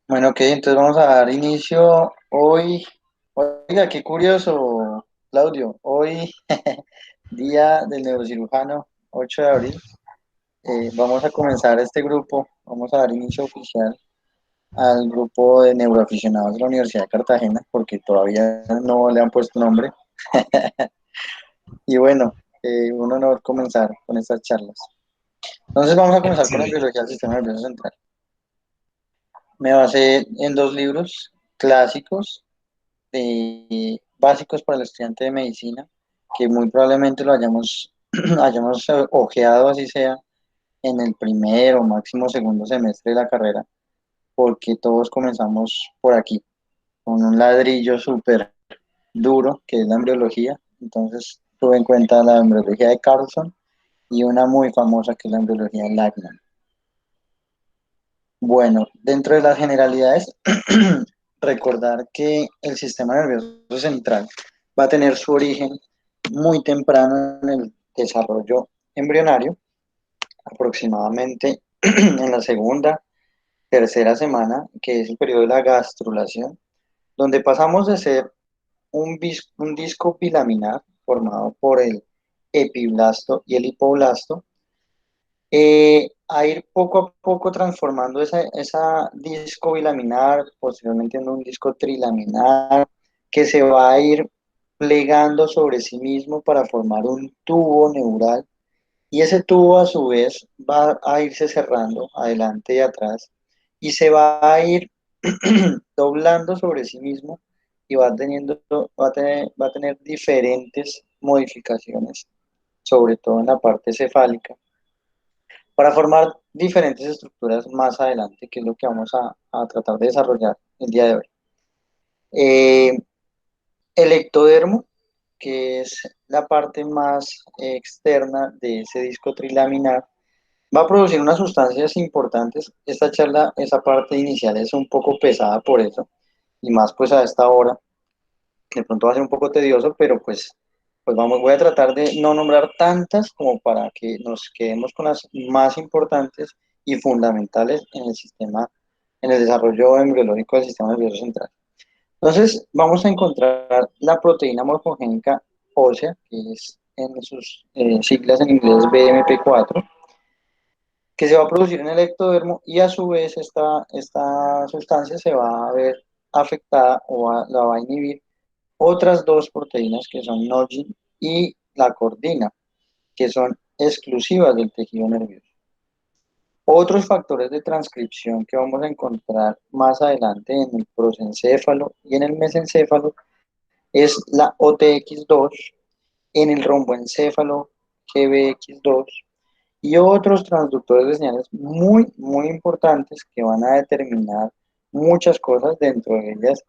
Bueno, ok, entonces vamos a dar inicio hoy. Oiga, qué curioso, Claudio. Hoy, día del neurocirujano, 8 de abril, vamos a comenzar este grupo. Vamos a dar inicio oficial al grupo de neuroaficionados de la Universidad de Cartagena, porque todavía no le han puesto nombre. Y bueno, un honor comenzar con estas charlas. Entonces vamos a comenzar con la Excelente. embriología del sistema nervioso central. Me basé en dos libros clásicos básicos para el estudiante de medicina, que muy probablemente lo hayamos ojeado, así sea, en el primer o máximo segundo semestre de la carrera, porque todos comenzamos por aquí, con un ladrillo súper duro, que es la embriología. Entonces tuve en cuenta la embriología de Carlson y una muy famosa que es la embriología de Lachman. Bueno, dentro de las generalidades, recordar que el sistema nervioso central va a tener su origen muy temprano en el desarrollo embrionario, aproximadamente en la segunda, tercera semana, que es el periodo de la gastrulación, donde pasamos de ser un disco bilaminar formado por el epiblasto y el hipoblasto, a ir poco a poco transformando esa disco bilaminar, posteriormente en un disco trilaminar, que se va a ir plegando sobre sí mismo para formar un tubo neural, y ese tubo a su vez va a irse cerrando adelante y atrás y se va a ir doblando sobre sí mismo y va a tener diferentes modificaciones, sobre todo en la parte cefálica, para formar diferentes estructuras más adelante, que es lo que vamos a tratar de desarrollar el día de hoy. Eh, el ectodermo, que es la parte más externa de ese disco trilaminar, va a producir unas sustancias importantes. Esta charla, esa parte inicial es un poco pesada por eso, y más pues a esta hora, de pronto va a ser un poco tedioso, pero pues vamos, voy a tratar de no nombrar tantas como para que nos quedemos con las más importantes y fundamentales en el sistema, en el desarrollo embriológico del sistema nervioso central. Entonces, vamos a encontrar la proteína morfogénica ósea, que es en sus siglas en inglés BMP4, que se va a producir en el ectodermo, y a su vez esta sustancia se va a ver afectada la va a inhibir otras dos proteínas que son Nogin y la cordina, que son exclusivas del tejido nervioso. Otros factores de transcripción que vamos a encontrar más adelante en el prosencéfalo y en el mesencéfalo es la OTX2, en el romboencéfalo GBX2, y otros transductores de señales muy, muy importantes que van a determinar muchas cosas, dentro de ellas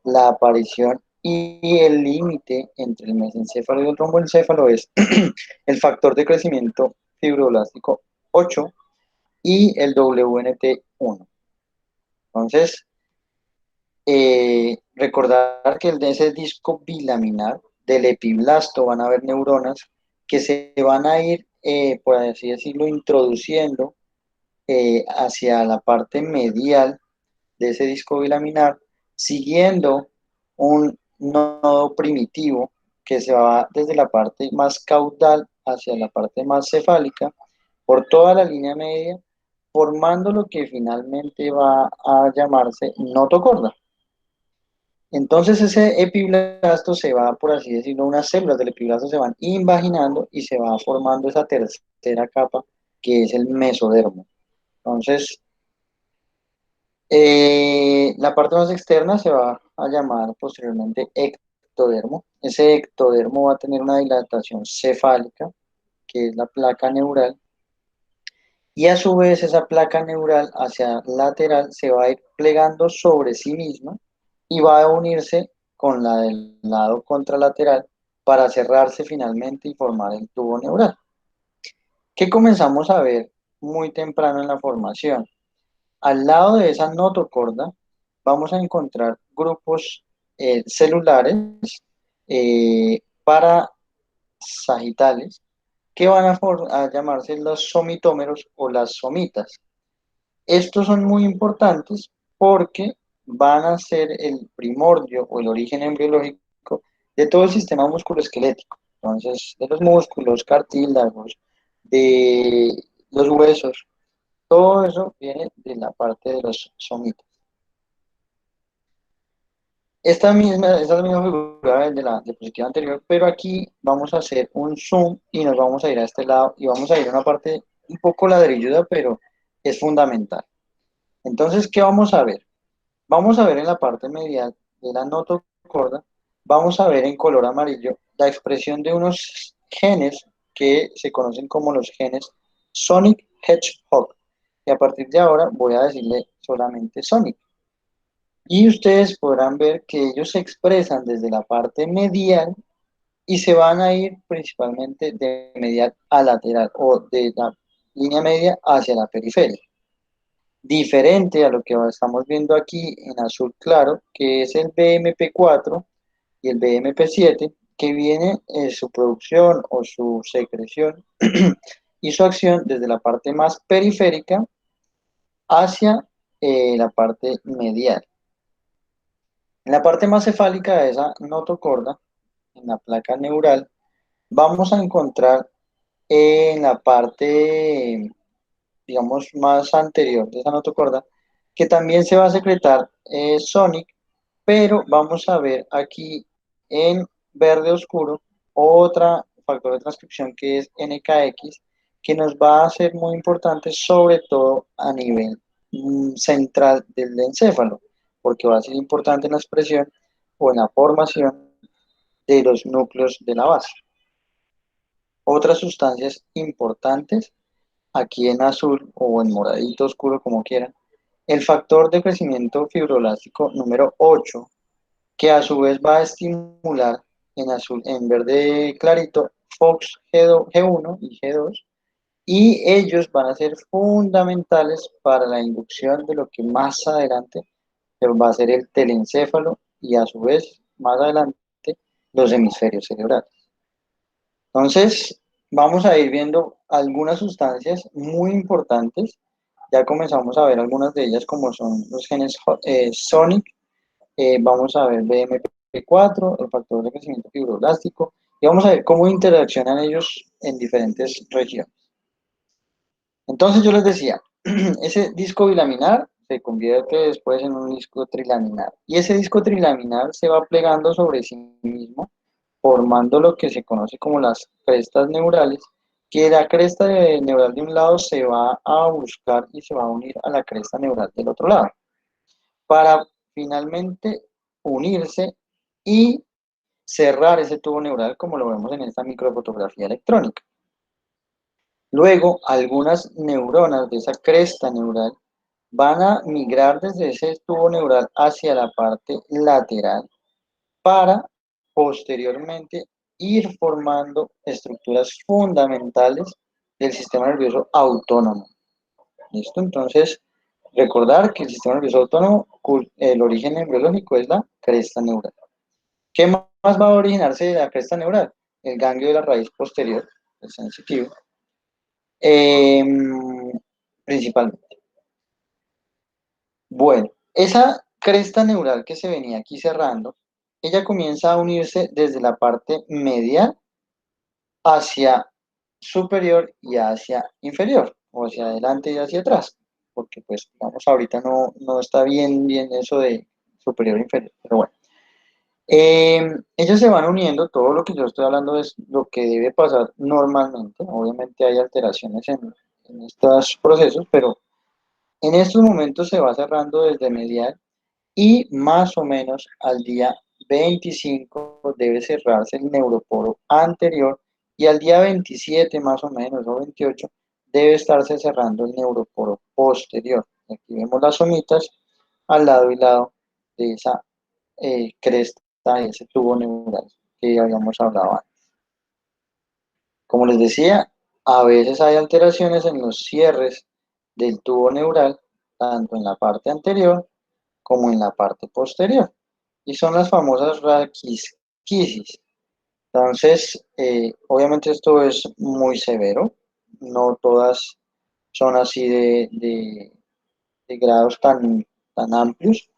la aparición y el límite entre el mesencéfalo y el romboencéfalo es el factor de crecimiento fibroblástico 8 y el WNT1. Entonces, recordar que de ese disco bilaminar del epiblasto van a haber neuronas que se van a ir, por así decirlo, introduciendo hacia la parte medial de ese disco bilaminar, siguiendo un nodo primitivo que se va desde la parte más caudal hacia la parte más cefálica, por toda la línea media, formando lo que finalmente va a llamarse notocorda. Entonces ese epiblasto se va, por así decirlo, unas células del epiblasto se van invaginando y se va formando esa tercera capa, que es el mesodermo. Entonces, la parte más externa se va a llamar posteriormente ectodermo. Ese ectodermo va a tener una dilatación cefálica, que es la placa neural, y a su vez esa placa neural hacia lateral se va a ir plegando sobre sí misma y va a unirse con la del lado contralateral para cerrarse finalmente y formar el tubo neural. ¿Qué comenzamos a ver muy temprano en la formación? Al lado de esa notocorda vamos a encontrar grupos celulares parasagitales, que van a llamarse los somitómeros o las somitas. Estos son muy importantes porque van a ser el primordio o el origen embriológico de todo el sistema musculoesquelético. Entonces, de los músculos, cartílagos, de los huesos, todo eso viene de la parte de los somitas. Esta misma figura de la diapositiva anterior, pero aquí vamos a hacer un zoom y nos vamos a ir a este lado y vamos a ir a una parte un poco ladrilluda, pero es fundamental. Entonces, ¿qué vamos a ver? Vamos a ver en la parte medial de la notocorda, vamos a ver en color amarillo la expresión de unos genes que se conocen como los genes Sonic Hedgehog. Y a partir de ahora voy a decirle solamente Sonic. Y ustedes podrán ver que ellos se expresan desde la parte medial y se van a ir principalmente de medial a lateral o de la línea media hacia la periferia. Diferente a lo que estamos viendo aquí en azul claro, que es el BMP4 y el BMP7, que viene su producción o su secreción y su acción desde la parte más periférica hacia la parte medial. En la parte más cefálica de esa notocorda, en la placa neural, vamos a encontrar en la parte, digamos, más anterior de esa notocorda, que también se va a secretar Sonic, pero vamos a ver aquí en verde oscuro otra factor de transcripción que es NKX, que nos va a ser muy importante, sobre todo a nivel central del encéfalo, porque va a ser importante en la expresión o en la formación de los núcleos de la base. Otras sustancias importantes, aquí en azul o en moradito oscuro, como quieran, el factor de crecimiento fibroelástico número 8, que a su vez va a estimular en azul, en verde clarito, FOX G1 y G2, y ellos van a ser fundamentales para la inducción de lo que más adelante va a ser el telencéfalo y a su vez más adelante los hemisferios cerebrales. Entonces, vamos a ir viendo algunas sustancias muy importantes. Ya comenzamos a ver algunas de ellas como son los genes Sonic, vamos a ver BMP4, el factor de crecimiento fibroblástico, y vamos a ver cómo interaccionan ellos en diferentes regiones. Entonces yo les decía, ese disco bilaminar se convierte después en un disco trilaminar, y ese disco trilaminar se va plegando sobre sí mismo, formando lo que se conoce como las crestas neurales, que la neural de un lado se va a buscar y se va a unir a la cresta neural del otro lado, para finalmente unirse y cerrar ese tubo neural como lo vemos en esta microfotografía electrónica. Luego, algunas neuronas de esa cresta neural van a migrar desde ese tubo neural hacia la parte lateral para posteriormente ir formando estructuras fundamentales del sistema nervioso autónomo. ¿Listo? Entonces, recordar que el sistema nervioso autónomo, el origen embriológico es la cresta neural. ¿Qué más va a originarse de la cresta neural? El ganglio de la raíz posterior, el sensitivo, eh, principalmente. Bueno, esa cresta neural que se venía aquí cerrando, ella comienza a unirse desde la parte medial hacia superior y hacia inferior, o hacia adelante y hacia atrás, porque pues, digamos, ahorita no está bien eso de superior e inferior, pero bueno. Ellos se van uniendo, todo lo que yo estoy hablando es lo que debe pasar normalmente, obviamente hay alteraciones en estos procesos, pero en estos momentos se va cerrando desde medial y más o menos al día 25 debe cerrarse el neuroporo anterior y al día 27 más o menos o 28 debe estarse cerrando el neuroporo posterior. Aquí vemos las somitas al lado y lado de esa cresta, de ese tubo neural que habíamos hablado antes. Como les decía, a veces hay alteraciones en los cierres del tubo neural, tanto en la parte anterior como en la parte posterior, y son las famosas raquisquisis. Entonces, obviamente esto es muy severo, no todas son así de grados tan tan amplios,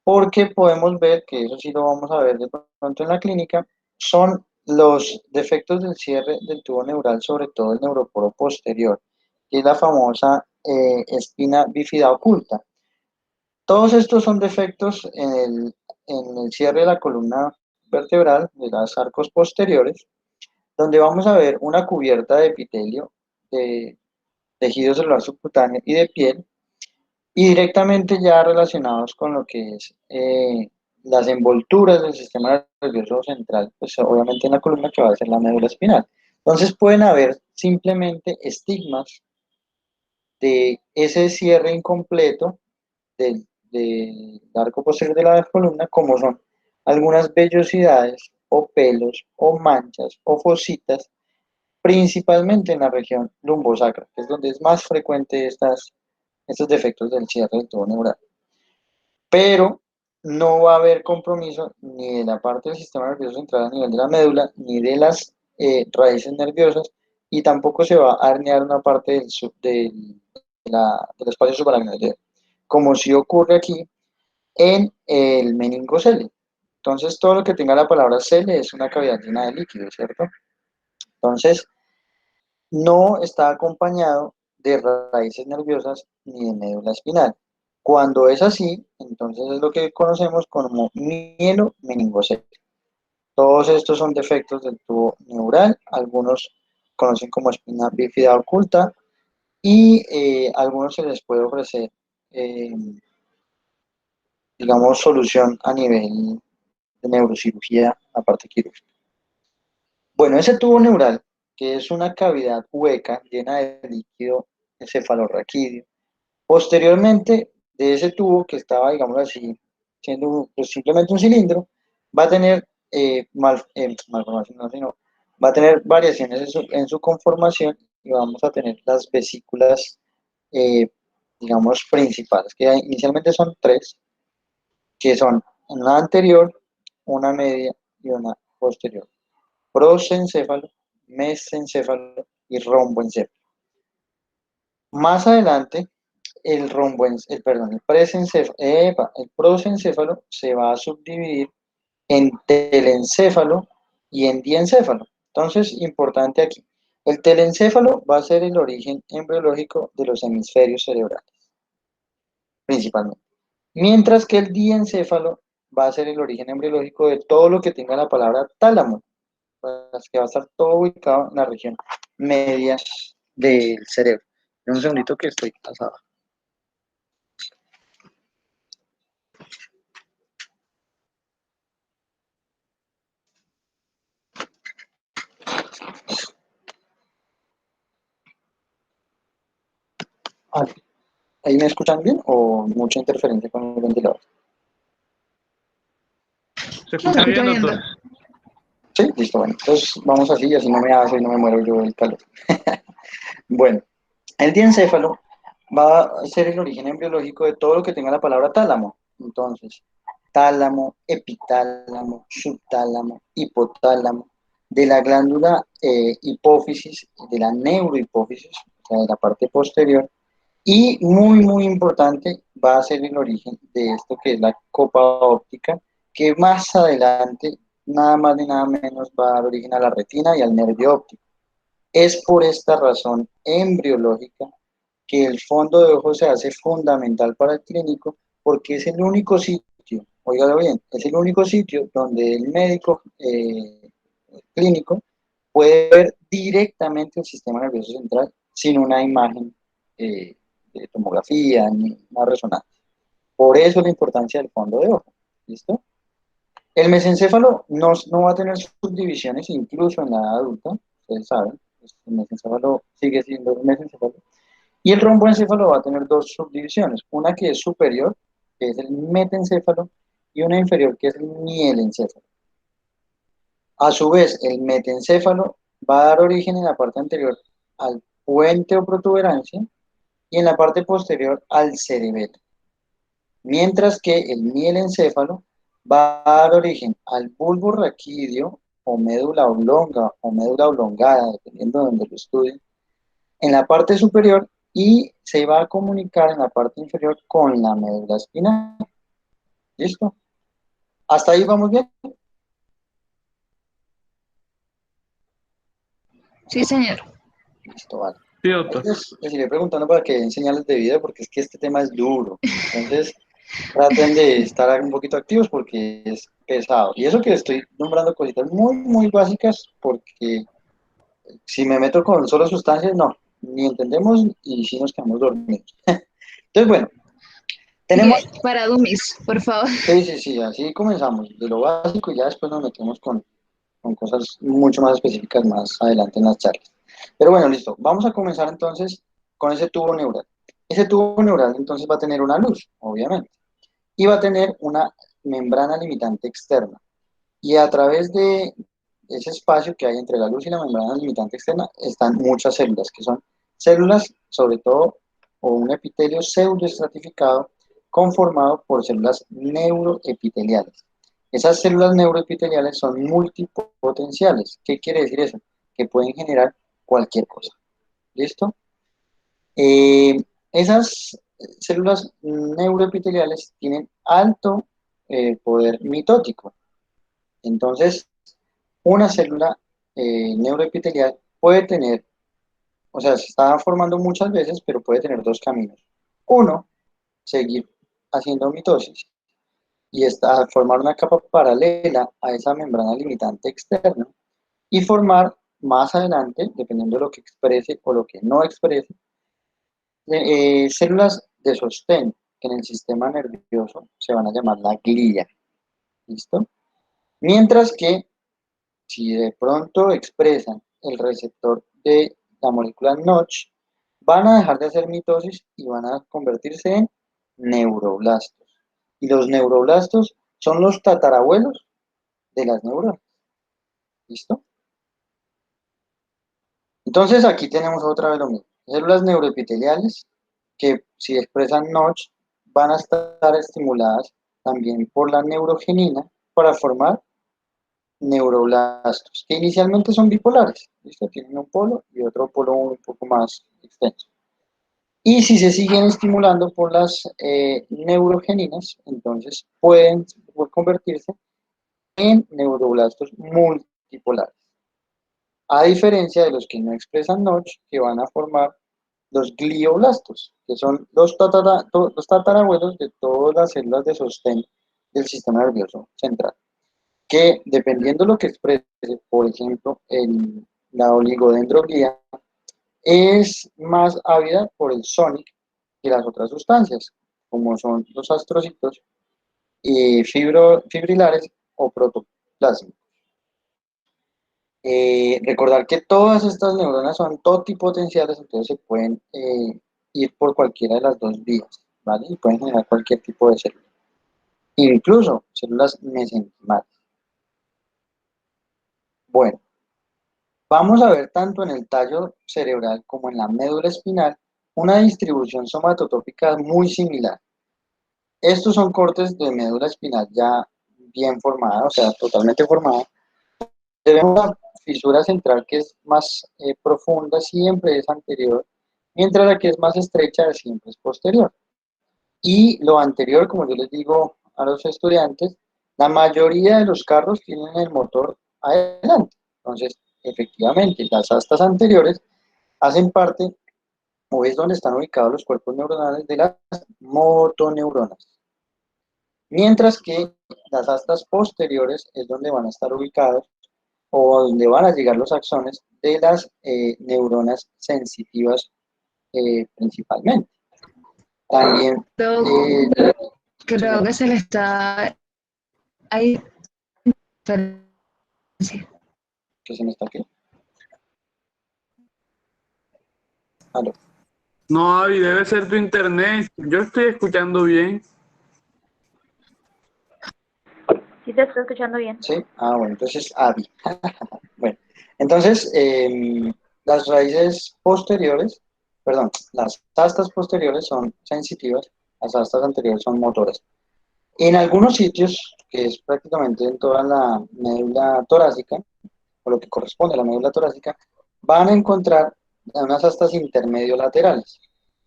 porque podemos ver, que eso sí lo vamos a ver de pronto en la clínica, son los defectos del cierre del tubo neural, sobre todo el neuroporo posterior, que es la famosa espina bífida oculta. Todos estos son defectos en el cierre de la columna vertebral, de las arcos posteriores, donde vamos a ver una cubierta de epitelio, de tejido celular subcutáneo y de piel, y directamente ya relacionados con lo que es las envolturas del sistema nervioso central, pues obviamente en la columna que va a ser la médula espinal. Entonces pueden haber simplemente estigmas de ese cierre incompleto del arco posterior de la columna, como son algunas vellosidades o pelos o manchas o fositas, principalmente en la región lumbosacra, que es donde es más frecuente estos defectos del cierre del tubo neural. Pero no va a haber compromiso ni de la parte del sistema nervioso central a nivel de la médula, ni de las raíces nerviosas, y tampoco se va a herniar una parte del espacio subaracnoideo, como si ocurre aquí en el meningocele. Entonces, todo lo que tenga la palabra cele es una cavidad llena de líquido, ¿cierto? Entonces, no está acompañado de raíces nerviosas ni de médula espinal. Cuando es así, entonces es lo que conocemos como mielomeningocele. Todos estos son defectos del tubo neural, algunos conocen como espina bífida oculta y algunos se les puede ofrecer, eh, digamos, solución a nivel de neurocirugía, aparte quirúrgica. Bueno, ese tubo neural, que es una cavidad hueca llena de líquido cefalorraquídeo, posteriormente de ese tubo que estaba, digamos así, siendo pues, simplemente un cilindro, va a tener malformación, no, sino, va a tener variaciones en su conformación y vamos a tener las vesículas, eh, digamos, principales, que inicialmente son tres, que son una anterior, una media y una posterior. Prosencéfalo, mesencéfalo y romboencéfalo. Más adelante, el prosencéfalo se va a subdividir en telencéfalo y en diencéfalo. Entonces, importante aquí, el telencéfalo va a ser el origen embriológico de los hemisferios cerebrales, principalmente. Mientras que el diencéfalo va a ser el origen embriológico de todo lo que tenga la palabra tálamo, que va a estar todo ubicado en la región media del cerebro. Un segundito que estoy pasado. Ah, ¿ahí me escuchan bien o mucha interferencia con el ventilador? Se escucha bien, doctor. Sí, listo, bueno. Entonces vamos así, así no me hace y no me muero yo del calor. Bueno, el diencéfalo va a ser el origen embriológico de todo lo que tenga la palabra tálamo. Entonces, tálamo, epitálamo, subtálamo, hipotálamo, de la glándula hipófisis, de la neurohipófisis, o sea, de la parte posterior, y muy importante va a ser el origen de esto que es la copa óptica, que más adelante, nada más ni nada menos, va a dar origen a la retina y al nervio óptico. Es por esta razón embriológica que el fondo de ojo se hace fundamental para el clínico, porque es el único sitio, óigalo bien, es el único sitio donde el médico clínico puede ver directamente el sistema nervioso central sin una imagen de tomografía ni una resonancia. Por eso la importancia del fondo de ojo. ¿Listo? El mesencéfalo no va a tener subdivisiones incluso en la edad adulta, ustedes saben, pues el mesencéfalo sigue siendo el mesencéfalo. Y el romboencéfalo va a tener dos subdivisiones, una que es superior, que es el metencéfalo, y una inferior, que es el mielencéfalo. A su vez, el metencéfalo va a dar origen en la parte anterior al puente o protuberancia y en la parte posterior al cerebelo. Mientras que el mielencéfalo va a dar origen al bulbo raquídeo o médula oblonga o médula oblongada, dependiendo de donde lo estudien, en la parte superior y se va a comunicar en la parte inferior con la médula espinal. ¿Listo? ¿Hasta ahí vamos bien? Sí, señor. Listo, vale. Sí, doctor. Entonces, les iré preguntando para que den señales de vida, porque es que este tema es duro. Entonces, traten de estar un poquito activos porque es pesado. Y eso que estoy nombrando cositas muy, muy básicas, porque si me meto con solo sustancias, no, ni entendemos y si nos quedamos dormidos. Entonces, bueno, tenemos, Bien, para dummies, por favor. sí, sí, sí, así comenzamos, de lo básico y ya después nos metemos con cosas mucho más específicas más adelante en las charlas. Pero bueno, listo, vamos a comenzar entonces con ese tubo neural. Ese tubo neural entonces va a tener una luz, obviamente, y va a tener una membrana limitante externa. Y a través de ese espacio que hay entre la luz y la membrana limitante externa están muchas células, que son células, sobre todo, o un epitelio pseudoestratificado conformado por células neuroepiteliales. Esas células neuroepiteliales son multipotenciales. ¿Qué quiere decir eso? Que pueden generar cualquier cosa. ¿Listo? Eh, esas células neuroepiteliales tienen alto poder mitótico. Entonces, una célula neuroepitelial puede tener, o sea, se está formando muchas veces, pero puede tener dos caminos. Uno, seguir haciendo mitosis y formar una capa paralela a esa membrana limitante externa y formar más adelante, dependiendo de lo que exprese o lo que no exprese, células de sostén que en el sistema nervioso se van a llamar la glía. ¿Listo? Mientras que si de pronto expresan el receptor de la molécula Notch, van a dejar de hacer mitosis y van a convertirse en neuroblastos. Y los neuroblastos son los tatarabuelos de las neuronas. ¿Listo? Entonces aquí tenemos otra vez lo mismo. Células neuroepiteliales que si expresan Notch van a estar estimuladas también por la neurogenina para formar neuroblastos, que inicialmente son bipolares, ¿listo? Tienen un polo y otro polo un poco más extenso. Y si se siguen estimulando por las neurogeninas, entonces pueden convertirse en neuroblastos multipolares. A diferencia de los que no expresan Notch, que van a formar los glioblastos, que son los tatarabuelos de todas las células de sostén del sistema nervioso central, que dependiendo de lo que exprese, por ejemplo, la oligodendroglía es más ávida por el sonic que las otras sustancias, como son los astrocitos y fibrilares o protoplásmicos. Recordar que todas estas neuronas son totipotenciales, entonces se pueden ir por cualquiera de las dos vías, ¿vale? Y pueden generar cualquier tipo de célula, incluso células mesenquimales. Bueno, vamos a ver tanto en el tallo cerebral como en la médula espinal una distribución somatotópica muy similar. Estos son cortes de médula espinal ya bien formada, o sea, totalmente formada. Tenemos una fisura central que es más profunda, siempre es anterior, mientras la que es más estrecha siempre es posterior. Y lo anterior, como yo les digo a los estudiantes, la mayoría de los carros tienen el motor adelante. Entonces, efectivamente, las astas anteriores hacen parte o es donde están ubicados los cuerpos neuronales de las motoneuronas. Mientras que las astas posteriores es donde van a estar ubicados o donde van a llegar los axones de las neuronas sensitivas principalmente. También, Creo, creo que se le está ahí. que se me está aquí. Aló. No, Avi, debe ser tu internet. Yo estoy escuchando bien. Sí, te estoy escuchando bien. Sí, bueno, entonces AVI. Bueno, entonces las raíces posteriores, perdón, las astas posteriores son sensitivas, las astas anteriores son motoras. En algunos sitios, que es prácticamente en toda la médula torácica, o lo que corresponde a la médula torácica, van a encontrar unas astas intermedio laterales.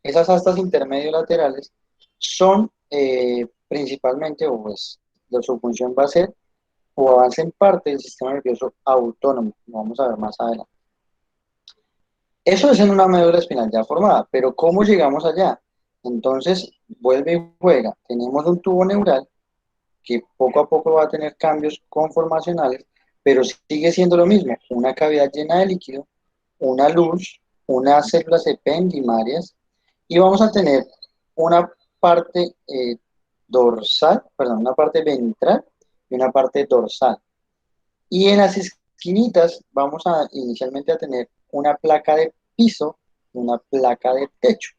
Esas astas intermediolaterales son principalmente, o pues, su función va a ser o avance en parte del sistema nervioso autónomo. Lo vamos a ver más adelante. Eso es en una médula espinal ya formada, pero ¿cómo llegamos allá? Entonces, vuelve y juega. Tenemos un tubo neural que poco a poco va a tener cambios conformacionales, pero sigue siendo lo mismo, una cavidad llena de líquido, una luz, unas células ependimarias, y vamos a tener una parte dorsal, perdón, una parte ventral y una parte dorsal. Y en las esquinitas vamos a inicialmente a tener una placa de piso y una placa de techo.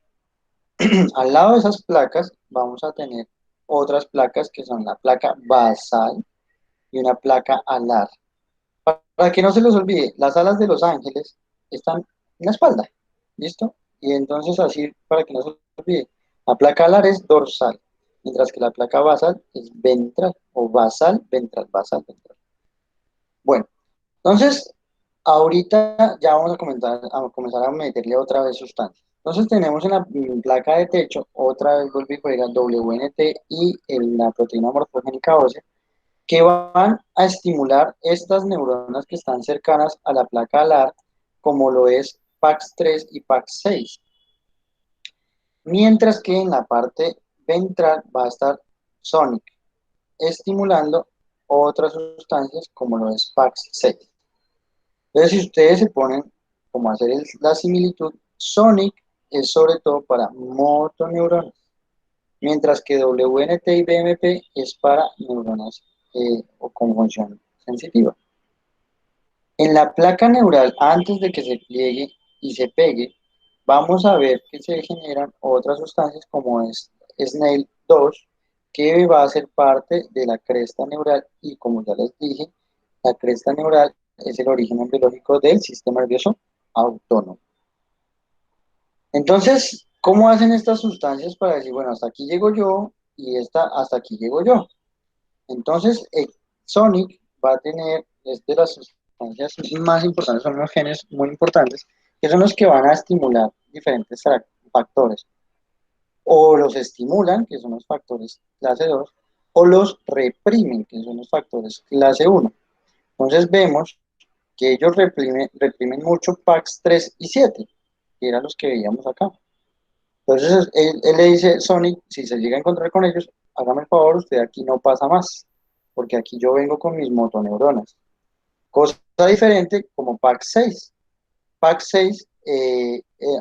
Al lado de esas placas vamos a tener otras placas que son la placa basal y una placa alar. Para que no se les olvide, las alas de los ángeles están en la espalda, ¿listo? Y entonces así, para que no se les olvide, la placa alar es dorsal, mientras que la placa basal es ventral, o basal, ventral, basal, ventral. Bueno, entonces, ahorita ya vamos a comenzar a meterle otra vez sustancia. Entonces tenemos en la placa de techo, otra vez vuelve y juega WNT y en la proteína morfogénica ósea, que van a estimular estas neuronas que están cercanas a la placa alar, como lo es PAX3 y PAX6. Mientras que en la parte ventral va a estar Sonic, estimulando otras sustancias como lo es PAX6. Entonces, si ustedes se ponen como a hacer la similitud, Sonic es sobre todo para motoneuronas, mientras que WNT y BMP es para neuronas o con función sensitiva. En la placa neural, antes de que se pliegue y se pegue, vamos a ver que se generan otras sustancias como es SNAIL2, que va a ser parte de la cresta neural y como ya les dije, la cresta neural es el origen biológico del sistema nervioso autónomo. Entonces, ¿cómo hacen estas sustancias para decir, bueno, hasta aquí llego yo y esta hasta aquí llego yo? Entonces, Sonic va a tener, es de las sustancias más importantes, son unos genes muy importantes, que son los que van a estimular diferentes factores. O los estimulan, que son los factores clase 2, o los reprimen, que son los factores clase 1. Entonces vemos que ellos reprimen mucho PAX 3 y 7, que eran los que veíamos acá. Entonces él le dice, Sonic, si se llega a encontrar con ellos, hágame el favor, usted aquí no pasa más, porque aquí yo vengo con mis motoneuronas. Cosa diferente como PAX6. PAX6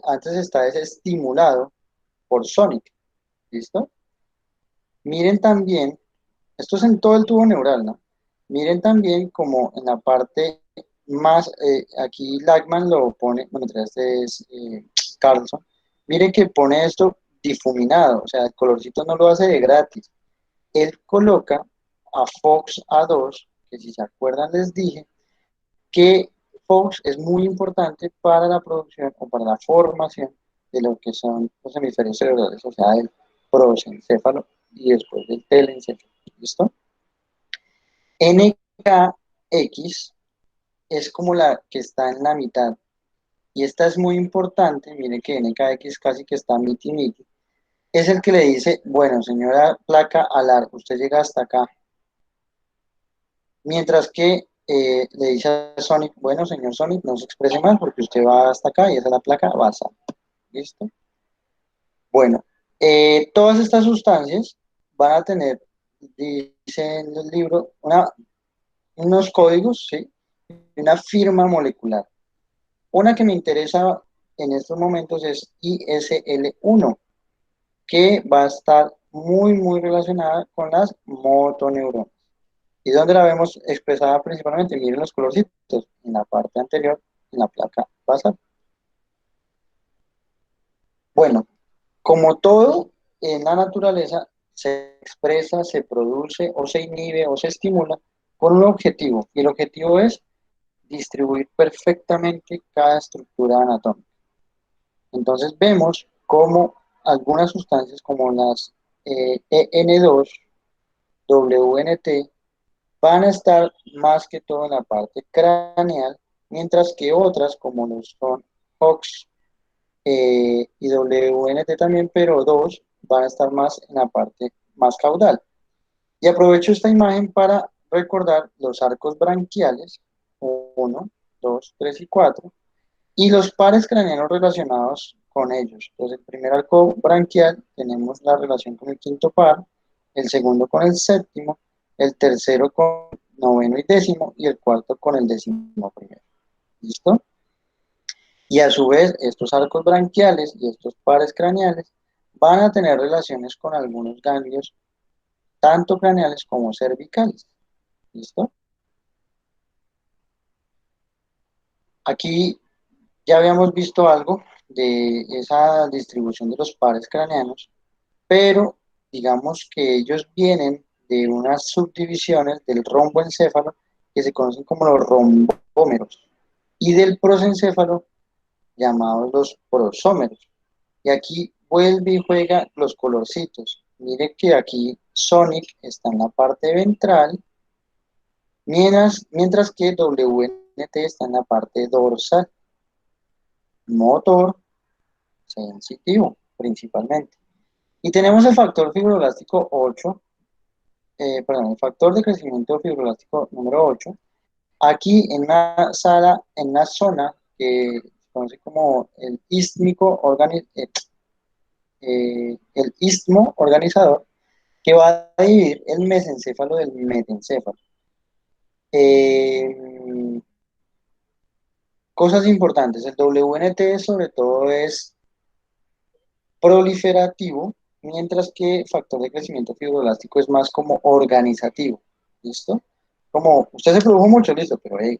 antes está desestimulado por Sonic, ¿listo? Miren también, esto es en todo el tubo neural, ¿no? Miren también como en la parte más, aquí Lachman lo pone, bueno, este es Carlson, miren que pone esto difuminado, o sea, el colorcito no lo hace de gratis. Él coloca a Fox A2, que si se acuerdan les dije, que Fox es muy importante para la producción o para la formación de lo que son los hemisferios cerebrales, o sea, el prosencéfalo y después del telencéfalo. ¿Listo? NKX es como la que está en la mitad. Y esta es muy importante, miren que NKX casi que está miti-miti. Es el que le dice, bueno, señora placa alar, usted llega hasta acá. Mientras que le dice a Sonic, bueno, señor Sonic, no se exprese más porque usted va hasta acá y esa es la placa basal. ¿Listo? Bueno, todas estas sustancias van a tener, dice en el libro, unos códigos, ¿sí? Una firma molecular. Una que me interesa en estos momentos es ISL1, que va a estar muy, muy relacionada con las motoneuronas. ¿Y dónde la vemos expresada principalmente? Miren los colorcitos, en la parte anterior, en la placa basal. Bueno, como todo en la naturaleza, se expresa, se produce o se inhibe o se estimula con un objetivo. Y el objetivo es distribuir perfectamente cada estructura anatómica. Entonces vemos cómo algunas sustancias como las EN2, WNT, van a estar más que todo en la parte craneal, mientras que otras como lo son HOX, y WNT también, pero dos van a estar más en la parte más caudal. Y aprovecho esta imagen para recordar los arcos branquiales, uno, 2, 3 y 4, y los pares craneanos relacionados con ellos. Entonces, el primer arco branquial tenemos la relación con el quinto par, el segundo con el séptimo, el tercero con noveno y décimo, y el cuarto con el décimo primero. ¿Listo? Y a su vez, estos arcos branquiales y estos pares craneales van a tener relaciones con algunos ganglios, tanto craneales como cervicales. ¿Listo? Aquí ya habíamos visto algo de esa distribución de los pares craneanos, pero digamos que ellos vienen de unas subdivisiones del romboencéfalo que se conocen como los rombómeros y del prosencéfalo llamados los prosómeros. Y aquí vuelve y juega los colorcitos. Mire que aquí Sonic está en la parte ventral, mientras que WNT está en la parte dorsal. Motor, sensitivo, principalmente. Y tenemos el factor fibroblástico 8, perdón, el factor de crecimiento fibroblástico número 8, aquí en una sala, en una zona que se conoce como el istmo organizador, que va a dividir el mesencéfalo del metencéfalo. Eh, Cosas importantes, el WNT sobre todo es proliferativo, mientras que factor de crecimiento fibroelástico es más como organizativo. ¿Listo? Como usted se produjo mucho, listo, pero hey,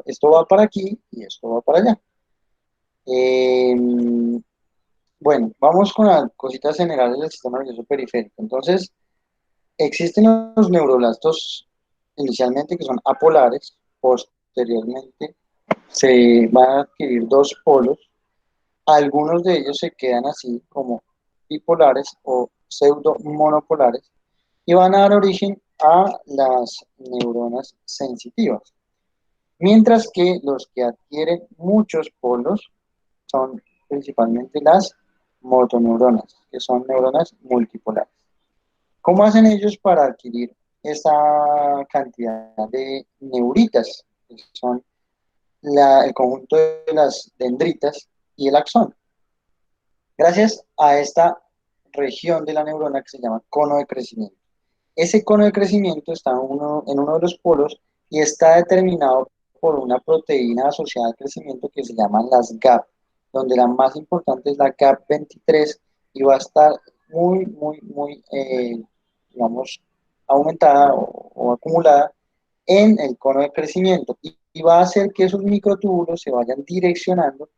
esto va para aquí y esto va para allá. Bueno, vamos con las cositas generales del sistema nervioso periférico. Entonces, existen los neuroblastos inicialmente que son apolares, posteriormente se van a adquirir dos polos. Algunos de ellos se quedan así como bipolares o pseudo monopolares y van a dar origen a las neuronas sensitivas. Mientras que los que adquieren muchos polos son principalmente las motoneuronas, que son neuronas multipolares. ¿Cómo hacen ellos para adquirir esa cantidad de neuritas? Que son el conjunto de las dendritas y el axón. Gracias a esta región de la neurona que se llama cono de crecimiento. Ese cono de crecimiento está en uno de los polos y está determinado por una proteína asociada al crecimiento que se llaman las GAP, donde la más importante es la GAP23 y va a estar digamos, aumentada o acumulada en el cono de crecimiento y va a hacer que esos microtúbulos se vayan direccionando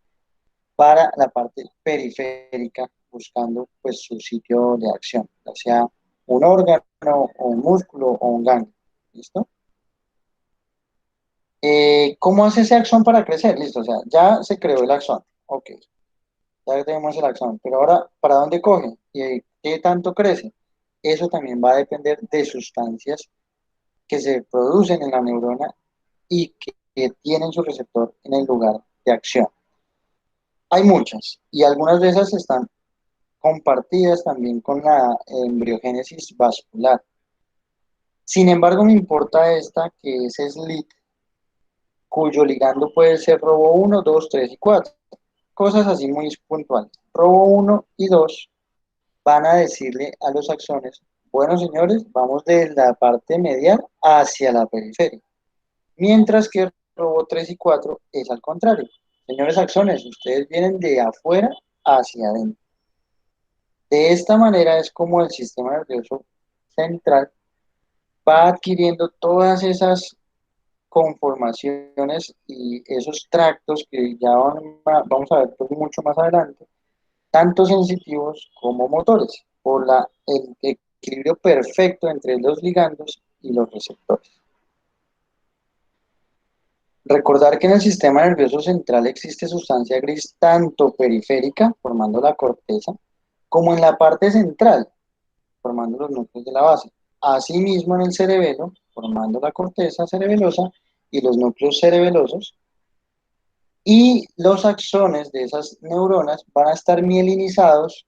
para la parte periférica, buscando pues su sitio de acción, ya sea un órgano o un músculo o un ganglio. ¿Listo? ¿Cómo hace ese axón para crecer? Listo, o sea, ya se creó el axón. Ok, ya tenemos el axón, pero ahora, ¿para dónde coge? ¿Y qué tanto crece? Eso también va a depender de sustancias que se producen en la neurona y que tienen su receptor en el lugar de acción. Hay muchas, y algunas de esas están compartidas también con la embriogénesis vascular. Sin embargo, me importa esta que es SLIT, cuyo ligando puede ser robo 1, 2, 3 y 4. Cosas así muy puntuales. Robo 1 y 2 van a decirle a los axones, bueno señores, vamos de la parte medial hacia la periferia. Mientras que robo 3 y 4 es al contrario. Señores axones, ustedes vienen de afuera hacia adentro. De esta manera es como el sistema nervioso central va adquiriendo todas esas conformaciones y esos tractos que ya vamos a ver pues, mucho más adelante, tanto sensitivos como motores, por el equilibrio perfecto entre los ligandos y los receptores. Recordar que en el sistema nervioso central existe sustancia gris tanto periférica, formando la corteza, como en la parte central, formando los núcleos de la base. Asimismo, en el cerebelo, formando la corteza cerebelosa y los núcleos cerebelosos, Y los axones de esas neuronas van a estar mielinizados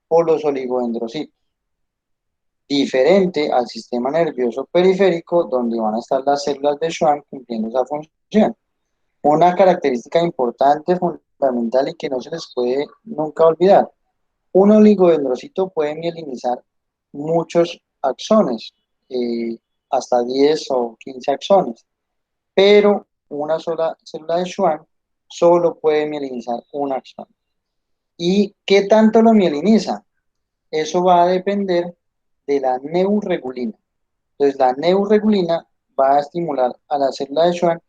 por los oligodendrocitos, diferente al sistema nervioso periférico, donde van a estar las células de Schwann cumpliendo esa función. Una característica importante, fundamental y que no se les puede nunca olvidar: un oligodendrocito puede mielinizar muchos axones, hasta 10 o 15 axones, pero una sola célula de Schwann solo puede mielinizar un axón. ¿Y qué tanto lo mieliniza? Eso va a depender de la neuregulina. Entonces, la neuregulina va a estimular a la célula de Schwann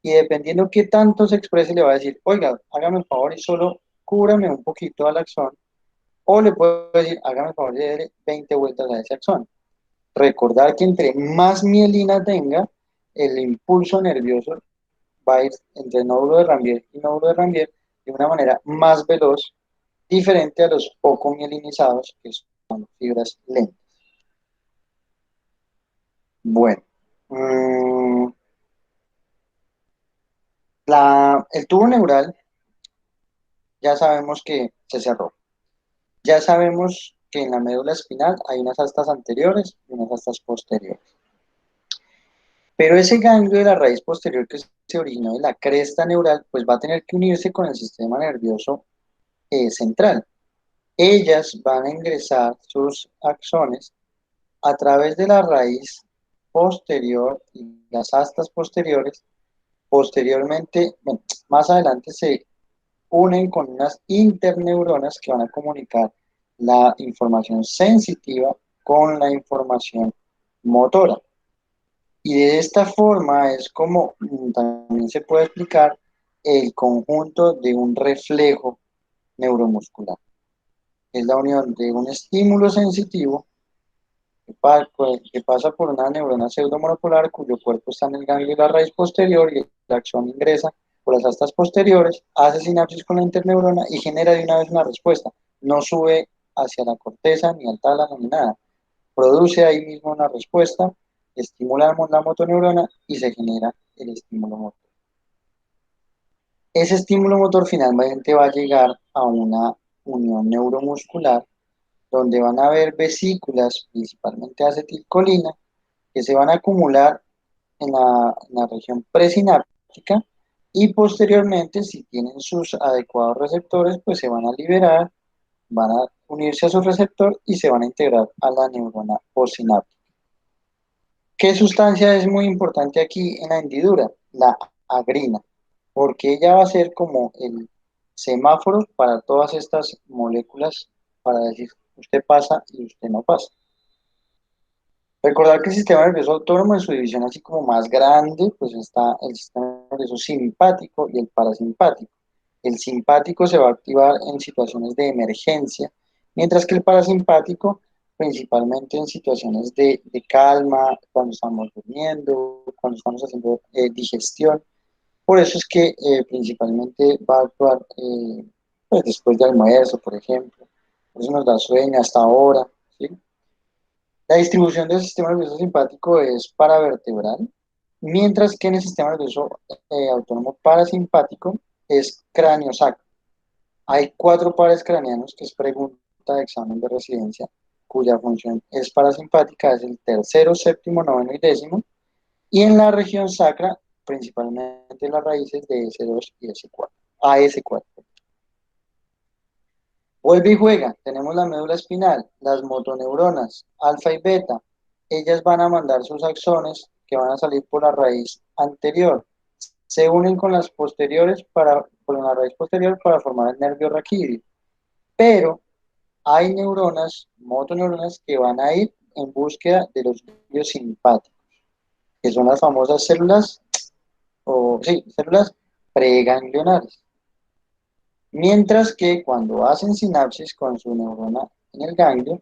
y dependiendo qué tanto se exprese, le va a decir, oiga, hágame el favor y solo cúbrame un poquito al axón, o le puedo decir, hágame el favor y déle 20 vueltas a ese axón. Recordar que entre más mielina tenga, el impulso nervioso va a ir entre nódulo de Ranvier y nódulo de Ranvier de una manera más veloz, diferente a los poco mielinizados, que son fibras lentas. Bueno, el tubo neural ya sabemos que se cerró. Ya sabemos que en la médula espinal hay unas astas anteriores y unas astas posteriores. Pero ese ganglio de la raíz posterior que se originó de la cresta neural, pues va a tener que unirse con el sistema nervioso central. Ellas van a ingresar sus axones a través de la raíz posterior y las astas posteriores. Posteriormente, bueno, más adelante se unen con unas interneuronas que van a comunicar la información sensitiva con la información motora. Y de esta forma es como también se puede explicar el conjunto de un reflejo neuromuscular. Es la unión de un estímulo sensitivo que pasa por una neurona pseudomonopolar cuyo cuerpo está en el ganglio de la raíz posterior y el axón ingresa por las astas posteriores, hace sinapsis con la interneurona y genera de una vez una respuesta. No sube hacia la corteza ni al tálamo ni nada. Produce ahí mismo una respuesta, estimula la motoneurona y se genera el estímulo motor. Ese estímulo motor finalmente va a llegar a una unión neuromuscular donde van a haber vesículas, principalmente acetilcolina, que se van a acumular en la región presináptica y posteriormente, si tienen sus adecuados receptores, pues se van a liberar, van a unirse a su receptor y se van a integrar a la neurona postsináptica. ¿Qué sustancia es muy importante aquí en la hendidura? La agrina, porque ella va a ser como el semáforo para todas estas moléculas para decir, usted pasa y usted no pasa. Recordar que el sistema nervioso autónomo en su división así como más grande, pues está el sistema nervioso simpático y el parasimpático. El simpático se va a activar en situaciones de emergencia, mientras que el parasimpático principalmente en situaciones de calma, cuando estamos durmiendo, cuando estamos haciendo digestión. Por eso es que principalmente va a actuar pues después de almuerzo, por ejemplo. Por eso nos da sueño hasta ahora, ¿sí? La distribución del sistema nervioso simpático es paravertebral, mientras que en el sistema nervioso autónomo parasimpático es cráneo-sacro. Hay 4 pares craneanos, que es pregunta de examen de residencia, cuya función es parasimpática, es el tercero, séptimo, noveno y décimo, y en la región sacra, principalmente las raíces de S2 y S4, AS4. Vuelve y juega. Tenemos la médula espinal, las motoneuronas, alfa y beta. Ellas van a mandar sus axones que van a salir por la raíz anterior. Se unen con las posteriores con la raíz posterior para formar el nervio raquídeo. Pero hay neuronas, motoneuronas, que van a ir en búsqueda de los ganglios simpáticos, que son las famosas células, células preganglionares. Mientras que cuando hacen sinapsis con su neurona en el ganglio,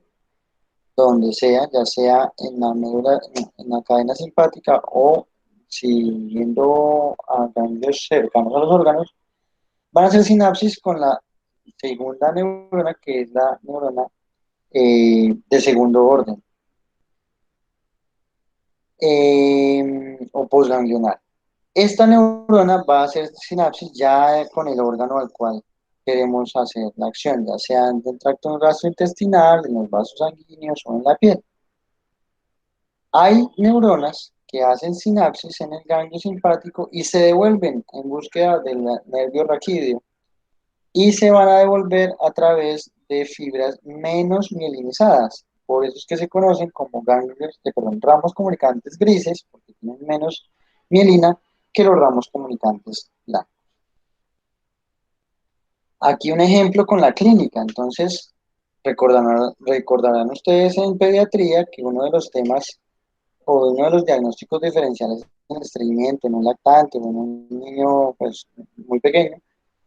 donde sea, ya sea en la médula, en la cadena simpática o siguiendo a ganglios cercanos a los órganos, van a hacer sinapsis con la segunda neurona, que es la neurona de segundo orden o postganglionar. Esta neurona va a hacer sinapsis ya con el órgano al cual queremos hacer la acción, ya sea en el tracto gastrointestinal, en los vasos sanguíneos o en la piel. Hay neuronas que hacen sinapsis en el ganglio simpático y se devuelven en búsqueda del nervio raquídeo y se van a devolver a través de fibras menos mielinizadas. Por eso es que se conocen como ganglios, perdón, ramos comunicantes grises, porque tienen menos mielina que los ramos comunicantes blancos. Aquí un ejemplo con la clínica. Entonces, recordarán ustedes en pediatría que uno de los temas o uno de los diagnósticos diferenciales en el estreñimiento, en un lactante o en un niño pues, muy pequeño,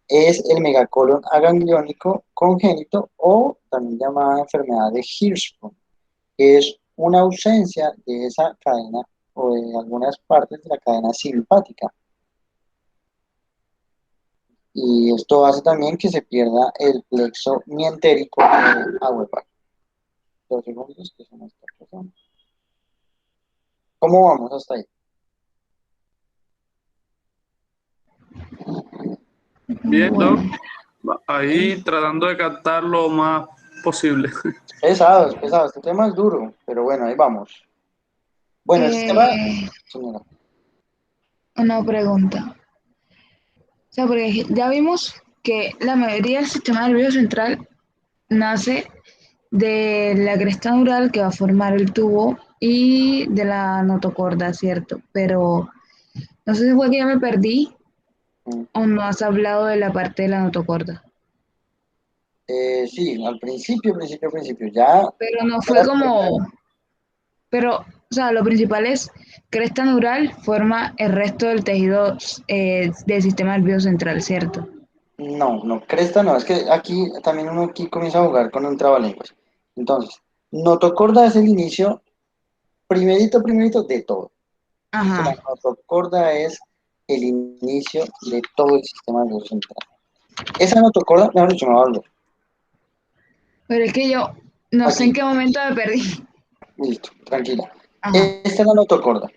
es el megacolon agangliónico congénito o también llamada enfermedad de Hirschsprung, que es una ausencia de esa cadena o de algunas partes de la cadena simpática. Y esto hace también que se pierda el plexo mientérico de Auerbach. 2 segundos, que se me está pasando. ¿Cómo vamos hasta ahí? Bien, Doc. Bueno, Ahí tratando de captar lo más posible. Es pesado, este tema es duro, pero bueno, ahí vamos. Bueno, el sistema, eh, señora, una pregunta. O sea, porque ya vimos que la mayoría del sistema nervioso central nace de la cresta neural que va a formar el tubo y de la notocorda, ¿cierto? Pero no sé si fue que ya me perdí mm, o no has hablado de la parte de la notocorda. sí, al principio, ya, Pero no fue como, pero, o sea, lo principal es cresta neural forma el resto del tejido del sistema nervioso central, ¿cierto? no, cresta no, es que aquí también uno aquí comienza a jugar con un trabalenguas. Entonces, notocorda es el inicio, primerito de todo. Entonces, la Ajá, notocorda es el inicio de todo el sistema nervioso central. Esa notocorda, mejor dicho, me va a volver. pero es que yo no sé en Aquí, qué momento me perdí. listo, tranquila. Ajá, Esta es la notocorda.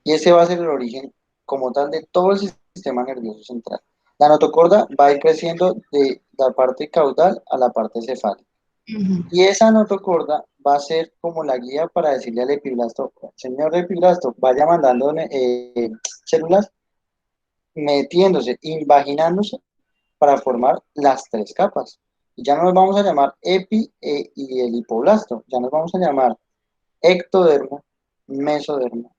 Y ese va a ser el origen como tal de todo el sistema nervioso central. La notocorda va a ir creciendo de la parte caudal a la parte cefálica. ujú, Y esa notocorda va a ser como la guía para decirle al epiblasto, señor epiblasto, vaya mandando células metiéndose, invaginándose para formar las 3 capas. Y ya no nos vamos a llamar y el hipoblasto, ya nos vamos a llamar ectodermo, mesodermo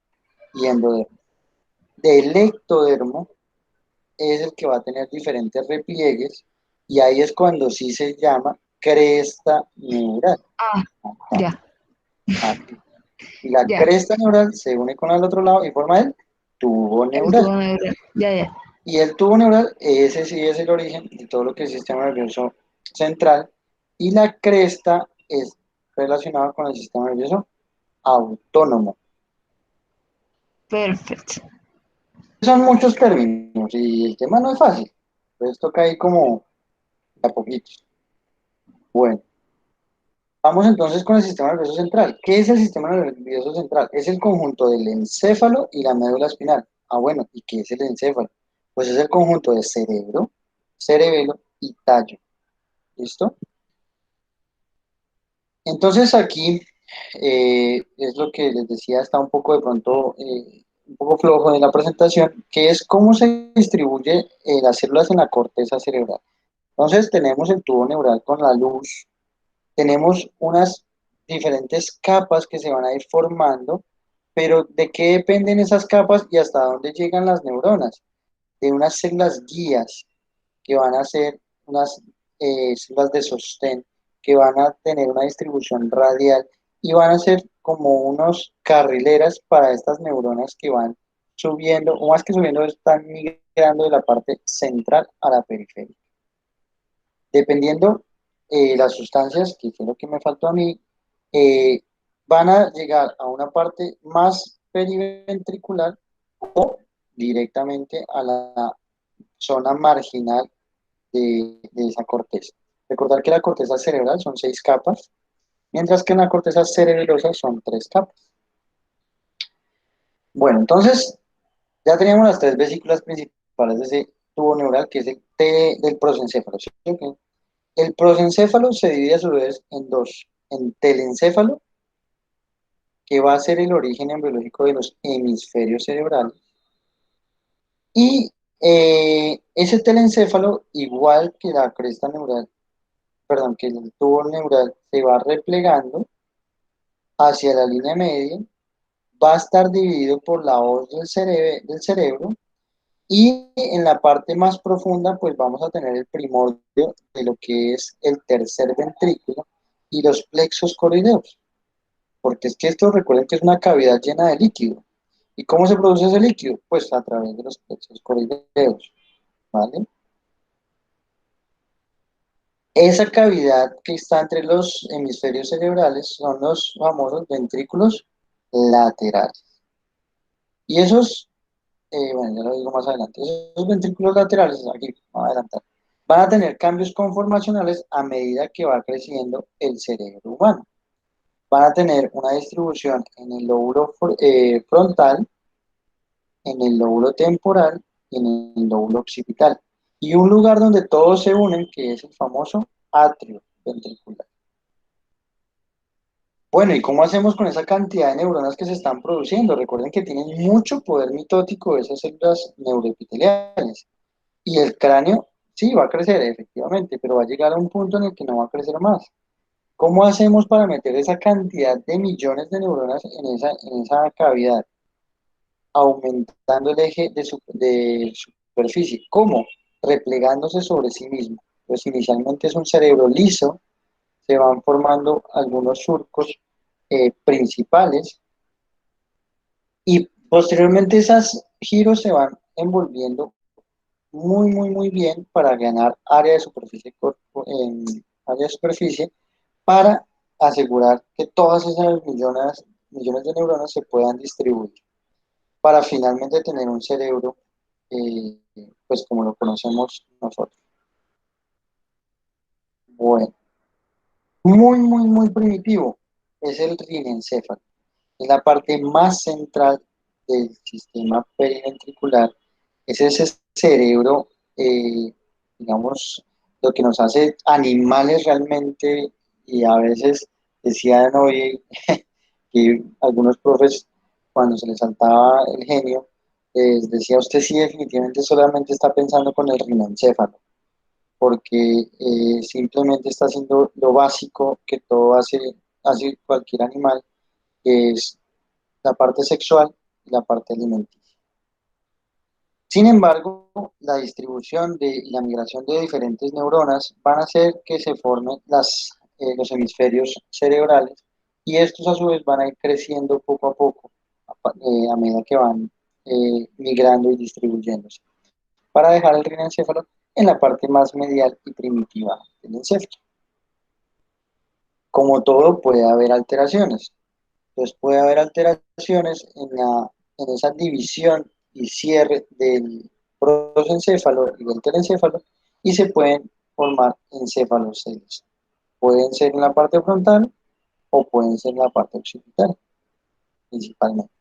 y endodermo. Del ectodermo es el que va a tener diferentes repliegues y ahí es cuando sí se llama cresta neural. ah, Acá, ya, aquí. Y la ya, cresta neural se une con el otro lado y forma el tubo el neural. tubo neural, ya, Y el tubo neural, ese sí es el origen de todo lo que es el sistema nervioso central. Y la cresta es relacionada con el sistema nervioso autónomo. perfecto. Son muchos términos y el tema no es fácil. Entonces toca ahí como a poquitos. Bueno, vamos entonces con el sistema nervioso central. ¿Qué es el sistema nervioso central? Es el conjunto del encéfalo y la médula espinal. Ah, bueno, ¿y qué es el encéfalo? Pues es el conjunto de cerebro, cerebelo y tallo. ¿Listo? Entonces aquí es lo que les decía, está un poco de pronto, un poco flojo en la presentación, que es cómo se distribuye las células en la corteza cerebral. Entonces tenemos el tubo neural con la luz, tenemos unas diferentes capas que se van a ir formando, pero ¿de qué dependen esas capas y hasta dónde llegan las neuronas? De unas células guías que van a ser unas células de sostén, que van a tener una distribución radial y van a ser como unos carrileras para estas neuronas que van subiendo, o más que subiendo, están migrando de la parte central a la periferia. Dependiendo las sustancias, que fue lo que me faltó a mí, eh, van a llegar a una parte más periventricular o directamente a la zona marginal de esa corteza. Recordar que la corteza cerebral son 6 capas, mientras que en la corteza cerebelosa son 3 capas. Bueno, entonces, Ya teníamos las tres vesículas principales de ese tubo neural, que es el T del prosencéfalo, ¿sí? Ok. El prosencéfalo se divide a su vez en dos, en telencéfalo, que va a ser el origen embriológico de los hemisferios cerebrales, y ese telencéfalo, igual que la cresta neural, perdón, que el tubo neural se va replegando hacia la línea media, va a estar dividido por la hoz del cerebro, y en la parte más profunda pues vamos a tener el primordio de lo que es el tercer ventrículo y los plexos coroideos, porque es que esto recuerden que es una cavidad llena de líquido. ¿Y cómo se produce ese líquido? Pues a través de los plexos coroideos, ¿vale? Esa cavidad que está entre los hemisferios cerebrales son los famosos ventrículos laterales. Y esos, bueno, ya lo digo más adelante, esos ventrículos laterales, aquí vamos a adelantar, van a tener cambios conformacionales a medida que va creciendo el cerebro humano. Van a tener una distribución en el lóbulo frontal, en el lóbulo temporal y en el lóbulo occipital. Y un lugar donde todos se unen, que es el famoso atrio ventricular. Bueno, ¿y cómo hacemos con esa cantidad de neuronas que se están produciendo? Recuerden que tienen mucho poder mitótico esas células neuroepiteliales. Y el cráneo, sí, va a crecer, efectivamente, pero va a llegar a un punto en el que no va a crecer más. ¿Cómo hacemos para meter esa cantidad de millones de neuronas en esa cavidad, aumentando el eje de superficie? ¿Cómo? Replegándose sobre sí mismo. Pues inicialmente es un cerebro liso, se van formando algunos surcos principales, y posteriormente esos giros se van envolviendo muy bien para ganar área de superficie, área de superficie, para asegurar que todas esas millones de neuronas se puedan distribuir para finalmente tener un cerebro, eh, pues como lo conocemos nosotros. Bueno, muy primitivo es el rinencéfalo. Es la parte más central del sistema periventricular. Es ese cerebro, digamos, lo que nos hace animales realmente, y a veces decían hoy que algunos profes, cuando se les saltaba el genio, les decía: usted sí definitivamente solamente está pensando con el rinencéfalo, porque simplemente está haciendo lo básico que todo hace cualquier animal, que es la parte sexual y la parte alimenticia. Sin embargo, la distribución y la migración de diferentes neuronas van a hacer que se formen los hemisferios cerebrales, y estos a su vez van a ir creciendo poco a poco a medida que van migrando y distribuyéndose, para dejar el rinencéfalo en la parte más medial y primitiva del encéfalo. Como todo, puede haber alteraciones. Entonces puede haber alteraciones en esa división y cierre del prosencéfalo y del telencéfalo, y se pueden formar encefaloceles. Pueden ser en la parte frontal o pueden ser en la parte occipital, principalmente.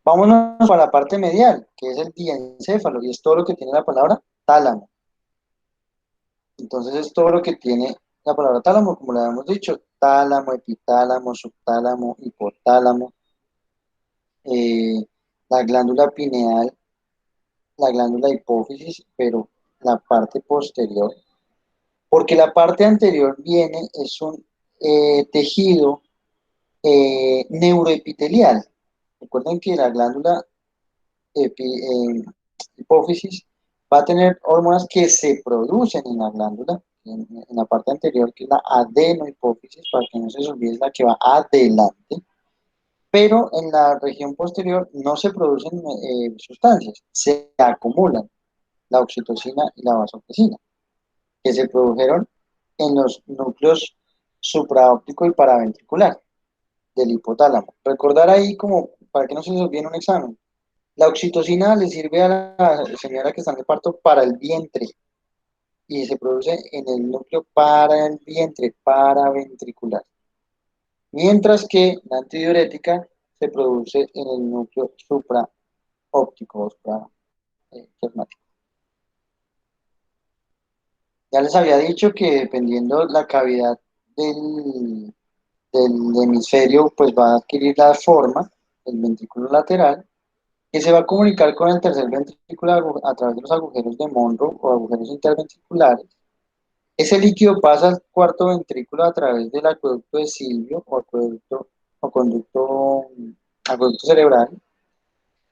Vámonos para la parte medial, que es el diencéfalo, y es todo lo que tiene la palabra tálamo. Entonces es todo lo que tiene la palabra tálamo, como lo habíamos dicho: tálamo, epitálamo, subtálamo, hipotálamo, eh, la glándula pineal, la glándula hipófisis, pero la parte posterior, porque la parte anterior es un tejido neuroepitelial. Recuerden que la glándula hipófisis va a tener hormonas que se producen en la glándula, en la parte anterior, que es la adenohipófisis, para que no se les olvide, es la que va adelante. Pero en la región posterior no se producen sustancias, se acumulan la oxitocina y la vasopresina, que se produjeron en los núcleos supraóptico y paraventricular del hipotálamo. Recordar ahí, como para que no se les olvide en un examen: la oxitocina le sirve a la señora que está en el parto para el vientre, y se produce en el núcleo para el vientre paraventricular. Mientras que la antidiurética se produce en el núcleo supraventricular. óptico o supraquiasmático. Ya les había dicho que dependiendo la cavidad del, del hemisferio, pues va a adquirir la forma del ventrículo lateral, que se va a comunicar con el tercer ventrículo a través de los agujeros de Monroe o agujeros interventriculares. Ese líquido pasa al cuarto ventrículo a través del acueducto de Silvio o acueducto cerebral.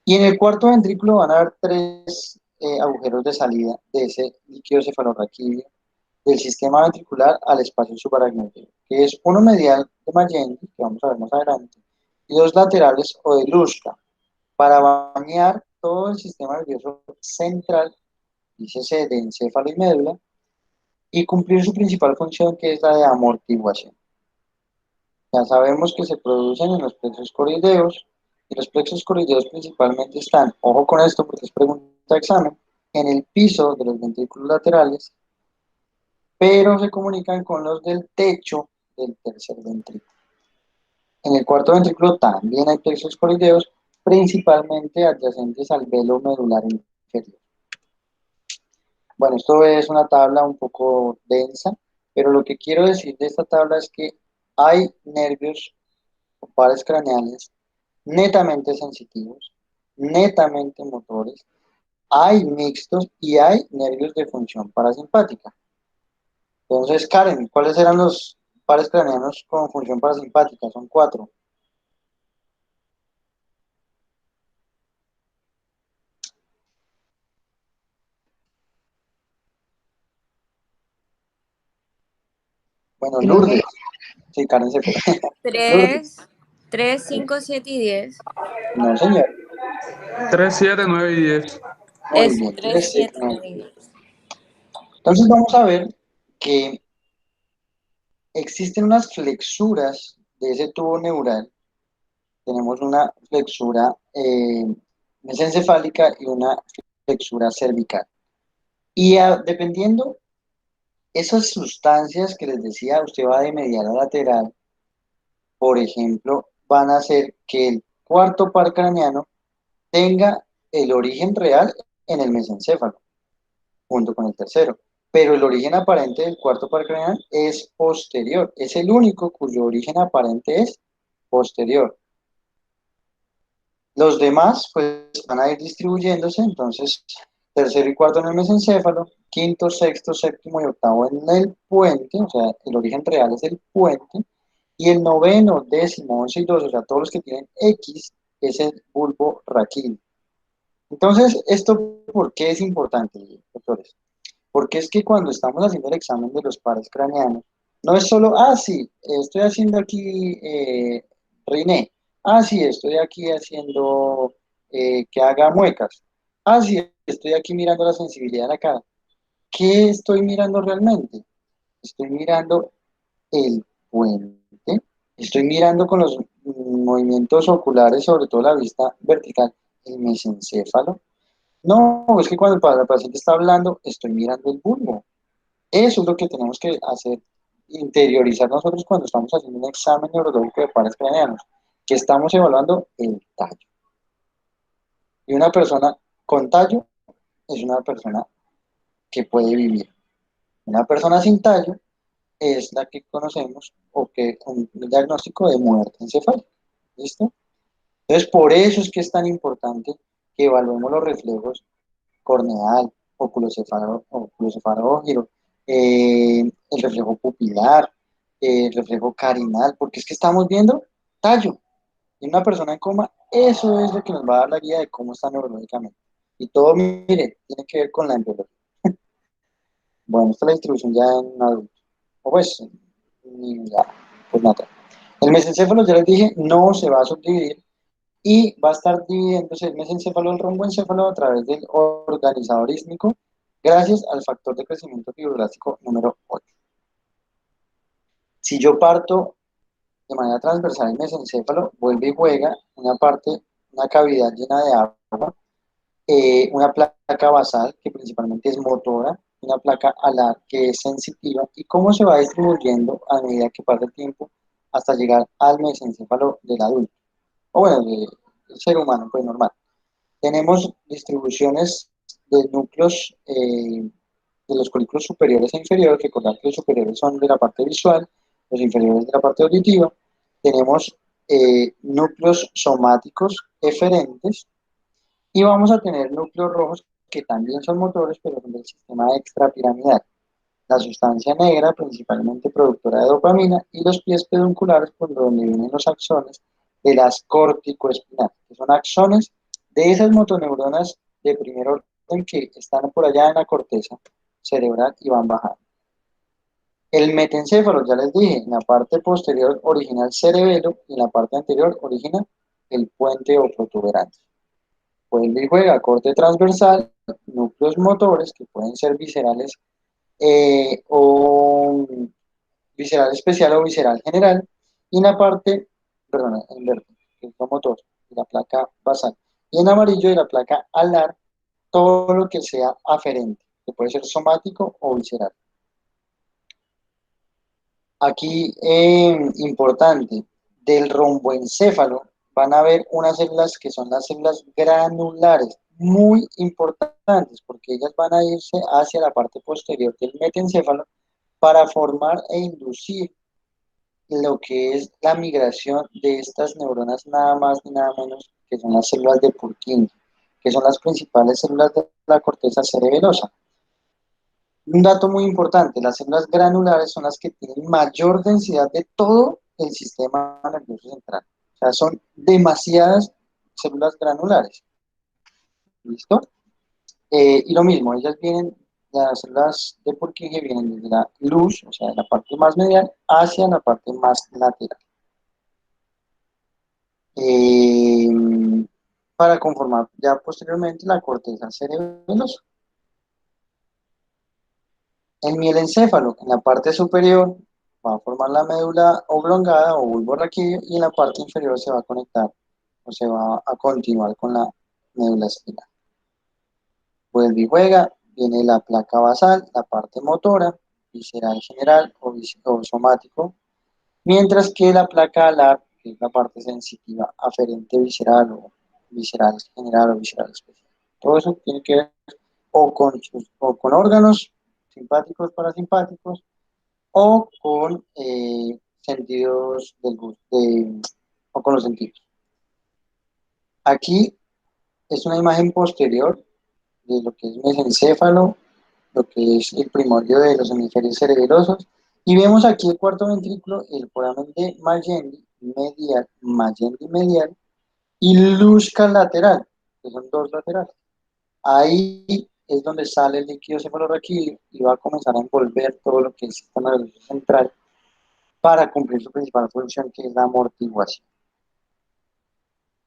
Y en el cuarto ventrículo van a haber tres agujeros de salida de ese líquido cefalorraquídeo del sistema ventricular al espacio subaracnoideo, que es uno medial de Magendie, que vamos a ver más adelante, y dos laterales o de Luska, para bañar todo el sistema nervioso central, dícese de encéfalo y médula, y cumplir su principal función, que es la de amortiguación. Ya sabemos que se producen en los plexos corideos, y los plexos corideos principalmente están, ojo con esto porque es pregunta de examen, en el piso de los ventrículos laterales, pero se comunican con los del techo del tercer ventrículo. En el cuarto ventrículo también hay plexos corideos, principalmente adyacentes al velo medular inferior. Bueno, esto es una tabla un poco densa, pero lo que quiero decir de esta tabla es que hay nervios o pares craneales netamente sensitivos, netamente motores, hay mixtos y hay nervios de función parasimpática. Entonces, Karen, ¿cuáles eran los pares craneanos con función parasimpática? Son cuatro. Bueno, Creo que Lourdes. Sí, Karen se fue. Lourdes. 3, 5, 7 y 10. No, señor. 3, 7, 9 y 10. Muy Eso, bien. 3, 7, 9 y 10. Entonces vamos a ver que existen unas flexuras de ese tubo neural. Tenemos una flexura mesencefálica y una flexura cervical. Y dependiendo esas sustancias que les decía, usted va de medial a lateral, por ejemplo, van a hacer que el cuarto par craneano tenga el origen real en el mesencéfalo, junto con el tercero. Pero el origen aparente del cuarto par craneal es posterior. Es el único cuyo origen aparente es posterior. Los demás, pues, van a ir distribuyéndose, entonces, tercero y cuarto en el mesencéfalo, quinto, sexto, séptimo y octavo en el puente, o sea, el origen real es el puente, y el noveno, décimo, 11 y 12, o sea, todos los que tienen X, es el bulbo raquídeo. Entonces, ¿esto por qué es importante, doctores? Porque es que cuando estamos haciendo el examen de los pares craneanos, no es solo, sí, estoy haciendo aquí Riné, sí, estoy aquí haciendo que haga muecas, sí, estoy aquí mirando la sensibilidad de la cara. ¿Qué estoy mirando realmente? Estoy mirando el puente, estoy mirando con los movimientos oculares, sobre todo la vista vertical, el mesencéfalo. No, es que cuando el paciente está hablando, estoy mirando el bulbo. Eso es lo que tenemos que hacer, interiorizar nosotros cuando estamos haciendo un examen neurológico de pares craneanos, que estamos evaluando el tallo. Y una persona con tallo es una persona que puede vivir. Una persona sin tallo es la que conocemos o que un diagnóstico de muerte encefálica. ¿Listo? Entonces, por eso es que es tan importante que evaluemos los reflejos corneal, oculocefalógiro, el reflejo pupilar, el reflejo carinal, porque es que estamos viendo tallo. En una persona en coma, eso es lo que nos va a dar la guía de cómo está neurológicamente. Y todo, mire, tiene que ver con la embriología. Bueno, esta es la distribución ya en adultos. O pues, ya, pues nada. El mesencéfalo, ya les dije, no se va a subdividir y va a estar dividiéndose el mesencéfalo del romboencéfalo a través del organizador ísmico gracias al factor de crecimiento fibroblástico número 8. Si yo parto de manera transversal el mesencéfalo, vuelve y juega una parte, una cavidad llena de agua, una placa basal que principalmente es motora, una placa alar que es sensitiva, y cómo se va distribuyendo a medida que pasa el tiempo hasta llegar al mesencéfalo del adulto, o bueno, del ser humano, pues normal. Tenemos distribuciones de núcleos de los folículos superiores e inferiores. Recordad que los superiores son de la parte visual, los inferiores de la parte auditiva. Tenemos núcleos somáticos eferentes y vamos a tener núcleos rojos que también son motores, pero son del sistema extrapiramidal. La sustancia negra, principalmente productora de dopamina, y los pies pedunculares, por donde vienen los axones de las corticoespinales, que son axones de esas motoneuronas de primer orden que están por allá en la corteza cerebral y van bajando. El metencéfalo, ya les dije, en la parte posterior origina el cerebelo y en la parte anterior origina el puente o protuberancia. Vuelve y juega corte transversal, núcleos motores que pueden ser viscerales o visceral especial o visceral general, y en la parte, perdón, en verde, el motor de la placa basal, y en amarillo de la placa alar, todo lo que sea aferente, que puede ser somático o visceral. Aquí, importante, del romboencéfalo van a haber unas células que son las células granulares, muy importantes, porque ellas van a irse hacia la parte posterior del metencéfalo para formar e inducir lo que es la migración de estas neuronas nada más ni nada menos que son las células de Purkinje, que son las principales células de la corteza cerebelosa. Un dato muy importante, las células granulares son las que tienen mayor densidad de todo el sistema nervioso central. O sea, son demasiadas células granulares. ¿Listo? Y lo mismo, ellas vienen, las células de Purkinje vienen desde la luz, o sea, de la parte más medial, hacia la parte más lateral. Eh, para conformar ya posteriormente la corteza cerebelosa. El mielencéfalo, en la parte superior, va a formar la médula oblongada o bulbo raquídeo y en la parte inferior se va a conectar o se va a continuar con la médula espinal. Vuelve y juega, viene la placa basal, la parte motora, visceral general o somático, mientras que la placa alar, que es la parte sensitiva, aferente visceral o visceral general o visceral especial. Todo eso tiene que ver o con órganos simpáticos, parasimpáticos, o con sentidos del gusto, o con los sentidos. Aquí es una imagen posterior de lo que es mesencéfalo, lo que es el primorio de los hemisferios cerebelosos, y vemos aquí el cuarto ventrículo, el foramen de Magendie medial, y Luschka lateral, que son dos laterales. Ahí es donde sale el líquido cefalorraquídeo y va a comenzar a envolver todo lo que es el sistema nervioso central para cumplir su principal función, que es la amortiguación.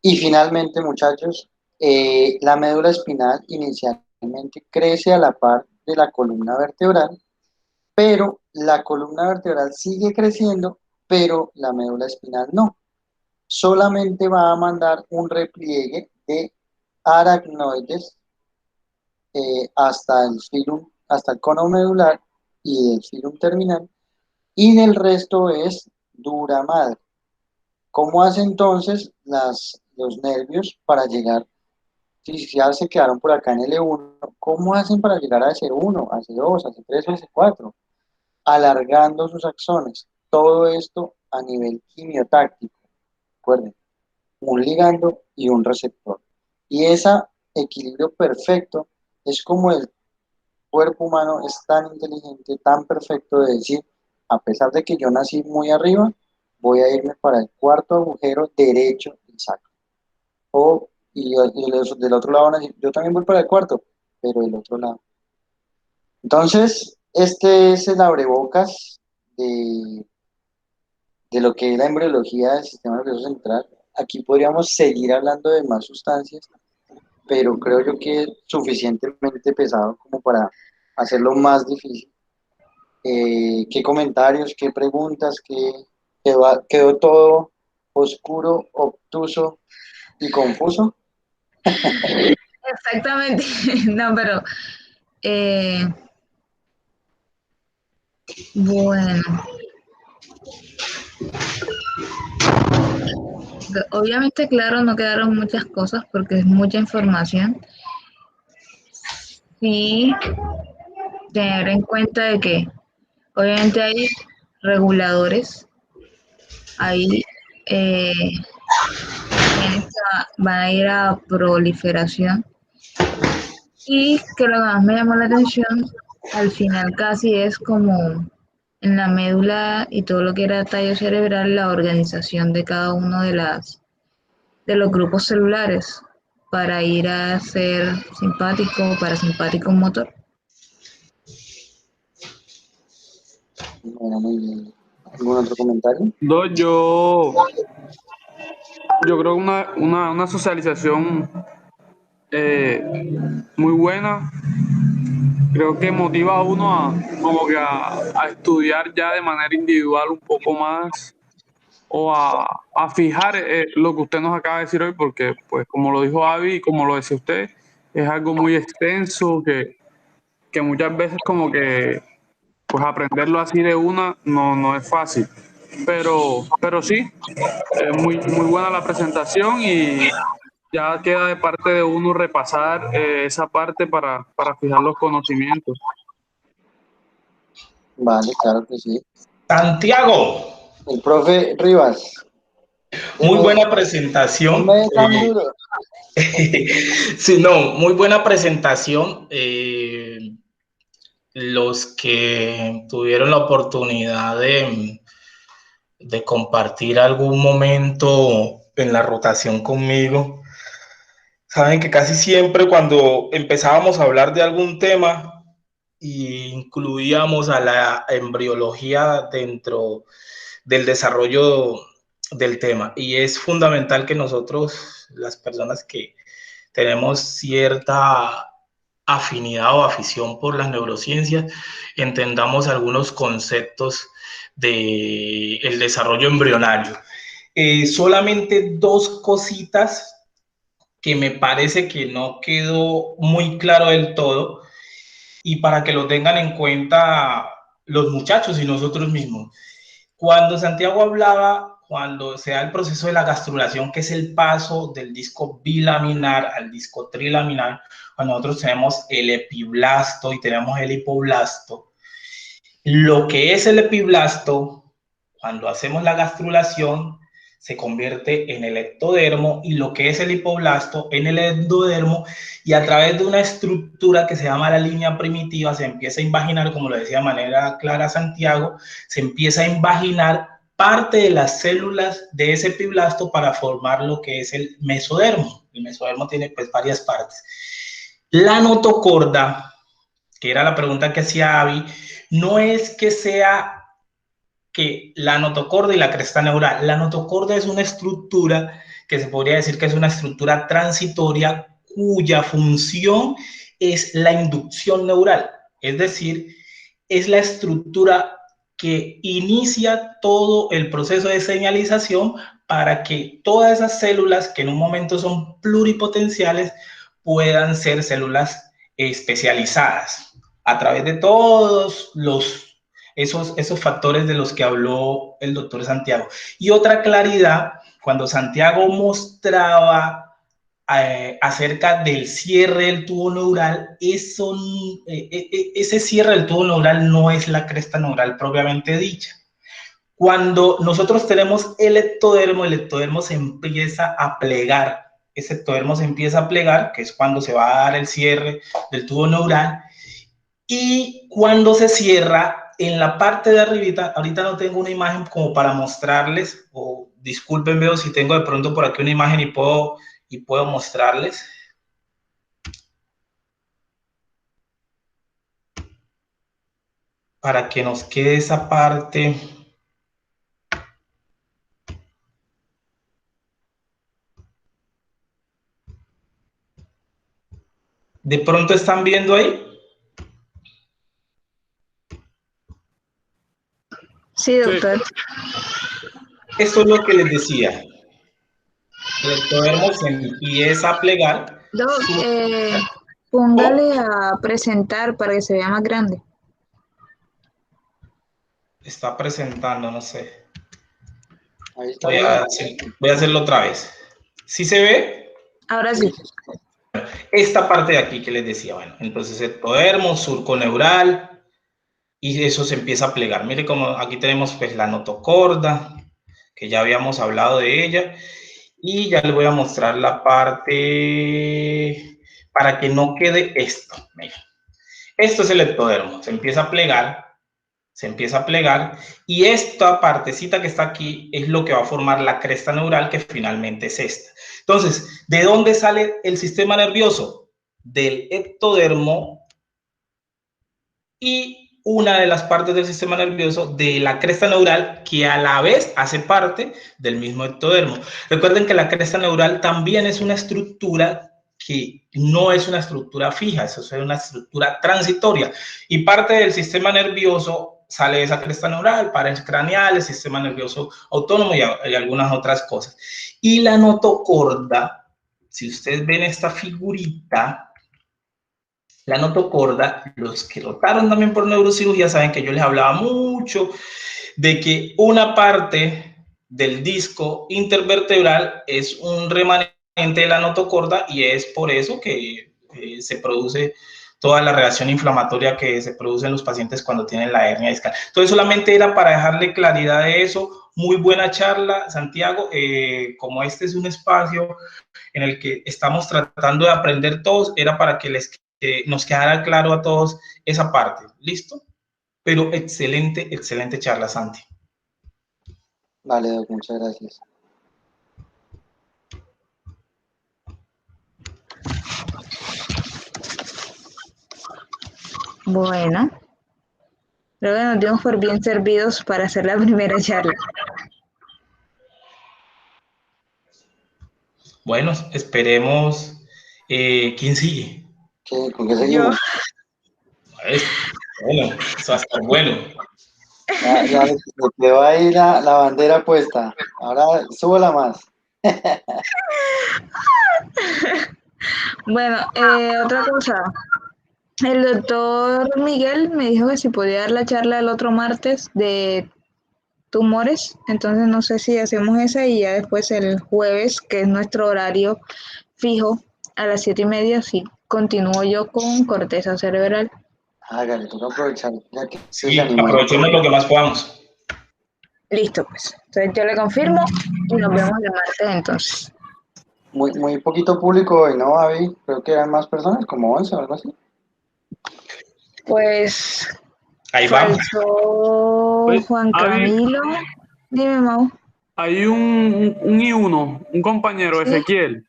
Y finalmente, muchachos, la médula espinal inicialmente crece a la par de la columna vertebral, pero la columna vertebral sigue creciendo, pero la médula espinal no. Solamente va a mandar un repliegue de aracnoides hasta el filum, hasta el cono medular y del filum terminal, y del resto es dura madre. ¿Cómo hace entonces los nervios para llegar? Si ya se quedaron por acá en L1, ¿cómo hacen para llegar a S1, a S2, a S3 o S4? Alargando sus axones. Todo esto a nivel quimiotáctico. Recuerden, un ligando y un receptor. Y ese equilibrio perfecto es como el cuerpo humano es tan inteligente, tan perfecto de decir, a pesar de que yo nací muy arriba, voy a irme para el cuarto agujero derecho del sacro. Del otro lado van a decir, yo también voy para el cuarto, pero del otro lado. Entonces, este es el abrebocas de lo que es la embriología del sistema nervioso central. Aquí podríamos seguir hablando de más sustancias, pero creo yo que es suficientemente pesado como para hacerlo más difícil. ¿Qué comentarios, qué preguntas, quedó todo oscuro, obtuso y confuso? Exactamente. No, pero eh, bueno. Obviamente, claro, no quedaron muchas cosas porque es mucha información. Y tener en cuenta de que obviamente hay reguladores, hay genes que van a ir a proliferación. Y que lo que más me llamó la atención, al final casi es como en la médula y todo lo que era tallo cerebral, la organización de cada uno de los grupos celulares para ir a ser simpático o parasimpático motor. Bueno, muy bien. ¿Algún otro comentario? Dos, yo creo que una socialización muy buena. Creo que motiva a uno a estudiar ya de manera individual un poco más o a fijar lo que usted nos acaba de decir hoy, porque pues como lo dijo Avi y como lo decía usted, es algo muy extenso que muchas veces como que pues aprenderlo así de una no es fácil. Pero sí, es muy buena la presentación y ya queda de parte de uno repasar esa parte para fijar los conocimientos. Vale, claro que sí. Santiago, El profe Rivas, muy deme, buena no presentación. me dé tan duro. Sí, no, muy buena presentación. Los que tuvieron la oportunidad de compartir algún momento en la rotación conmigo, saben que casi siempre cuando empezábamos a hablar de algún tema e incluíamos a la embriología dentro del desarrollo del tema. Y es fundamental que nosotros, las personas que tenemos cierta afinidad o afición por las neurociencias, entendamos algunos conceptos del desarrollo embrionario. Solamente dos cositas que me parece que no quedó muy claro del todo y para que lo tengan en cuenta los muchachos y nosotros mismos. Cuando Santiago hablaba, cuando se da el proceso de la gastrulación, que es el paso del disco bilaminar al disco trilaminar, cuando nosotros tenemos el epiblasto y tenemos el hipoblasto, lo que es el epiblasto, cuando hacemos la gastrulación, se convierte en el ectodermo y lo que es el hipoblasto en el endodermo y a través de una estructura que se llama la línea primitiva se empieza a invaginar, como lo decía de manera clara Santiago, se empieza a invaginar parte de las células de ese epiblasto para formar lo que es el mesodermo. El mesodermo tiene pues varias partes. La notocorda, que era la pregunta que hacía Avi, no es que sea que la notocorda y la cresta neural. La notocorda es una estructura que se podría decir que es una estructura transitoria cuya función es la inducción neural, es decir, es la estructura que inicia todo el proceso de señalización para que todas esas células que en un momento son pluripotenciales puedan ser células especializadas a través de todos esos factores de los que habló el doctor Santiago. Y otra claridad, cuando Santiago mostraba acerca del cierre del tubo neural, ese cierre del tubo neural no es la cresta neural propiamente dicha. Cuando nosotros tenemos el ectodermo se empieza a plegar. Ese ectodermo se empieza a plegar, que es cuando se va a dar el cierre del tubo neural. Y cuando se cierra, en la parte de arribita, ahorita no tengo una imagen como para mostrarles, o disculpen, veo si tengo de pronto por aquí una imagen y puedo mostrarles. Para que nos quede esa parte. ¿De pronto están viendo ahí? Sí, doctor. Esto es lo que les decía. El ectodermo se empieza a plegar. Doc, póngale a presentar para que se vea más grande. Está presentando, no sé. Ahí está bien. Voy a hacerlo otra vez. ¿Sí se ve? Ahora sí. Esta parte de aquí que les decía, bueno, entonces ectodermo, surco neural, y eso se empieza a plegar. Mire cómo aquí tenemos pues la notocorda, que ya habíamos hablado de ella, y ya les voy a mostrar la parte para que no quede esto. Miren. Esto es el ectodermo, se empieza a plegar, y esta partecita que está aquí es lo que va a formar la cresta neural, que finalmente es esta. Entonces, ¿de dónde sale el sistema nervioso? Del ectodermo, y una de las partes del sistema nervioso de la cresta neural, que a la vez hace parte del mismo ectodermo. Recuerden que la cresta neural también es una estructura que no es una estructura fija, eso es una estructura transitoria, y parte del sistema nervioso sale de esa cresta neural, pares craneales, sistema nervioso autónomo y algunas otras cosas. Y la notocorda, si ustedes ven esta figurita, la notocorda, los que rotaron también por neurocirugía saben que yo les hablaba mucho de que una parte del disco intervertebral es un remanente de la notocorda, y es por eso que se produce toda la reacción inflamatoria que se produce en los pacientes cuando tienen la hernia discal. Entonces, solamente era para dejarle claridad de eso. Muy buena charla, Santiago. Como este es un espacio en el que estamos tratando de aprender todos, era para que nos quedara claro a todos esa parte. ¿Listo? Pero excelente, excelente charla, Santi. Vale, Doc, muchas gracias. Bueno, creo que nos dimos por bien servidos para hacer la primera charla. Bueno, esperemos. ¿Quién sigue? ¿Con qué seguimos? Bueno, eso va a estar bueno. Ya le quedó ahí la bandera puesta. Ahora súbela más. Bueno, otra cosa. El doctor Miguel me dijo que si podía dar la charla el otro martes de tumores, entonces no sé si hacemos esa y ya después el jueves, que es nuestro horario fijo, a las 7:30, si continúo yo con corteza cerebral. Hágale, toca aprovechar, ya que se Sí, animó. aprovechemos lo que más podamos. Listo, pues. Entonces yo le confirmo y nos vemos el martes entonces. Muy poquito público hoy, ¿no, Avi? Creo que eran más personas, como 11 o algo así. Pues Ahí vamos. faltó Pues, Juan Camilo. Dime, Mau. Hay un I1, un compañero, ¿Sí? Ezequiel,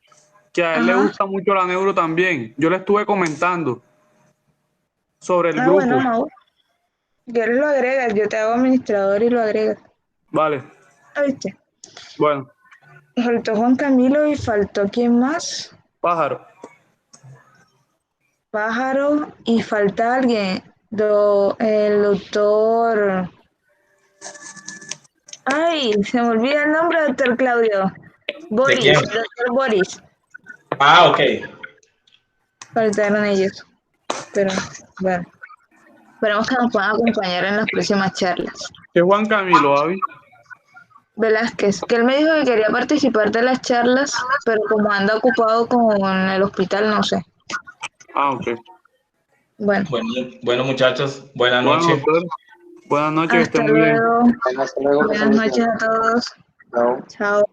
que a él le Ajá. gusta mucho la neuro también. Yo le estuve comentando sobre el grupo. Bueno, Mau. ¿Quieres lo agregas? Yo te hago administrador y lo agregas. Vale, ¿Viste? bueno, Faltó Juan Camilo y faltó ¿quién más? pájaro. Pájaro y falta alguien. El doctor. Ay, se me olvida el nombre, doctor Claudio. ¿De quién? Doctor Boris. Ah, ok. Faltaron ellos. Pero bueno, esperamos que nos puedan acompañar en las próximas charlas. ¿Qué Juan Camilo, Avi? Velázquez, que él me dijo que quería participar de las charlas, pero como anda ocupado con el hospital, no sé. Ah, ok. Bueno, Bueno, muchachos, buenas Bueno, noches. doctor, buenas noches, que hasta estén muy bien. luego. Hasta luego, que Buenas estén muy noches bien. a todos. Chao. Chao.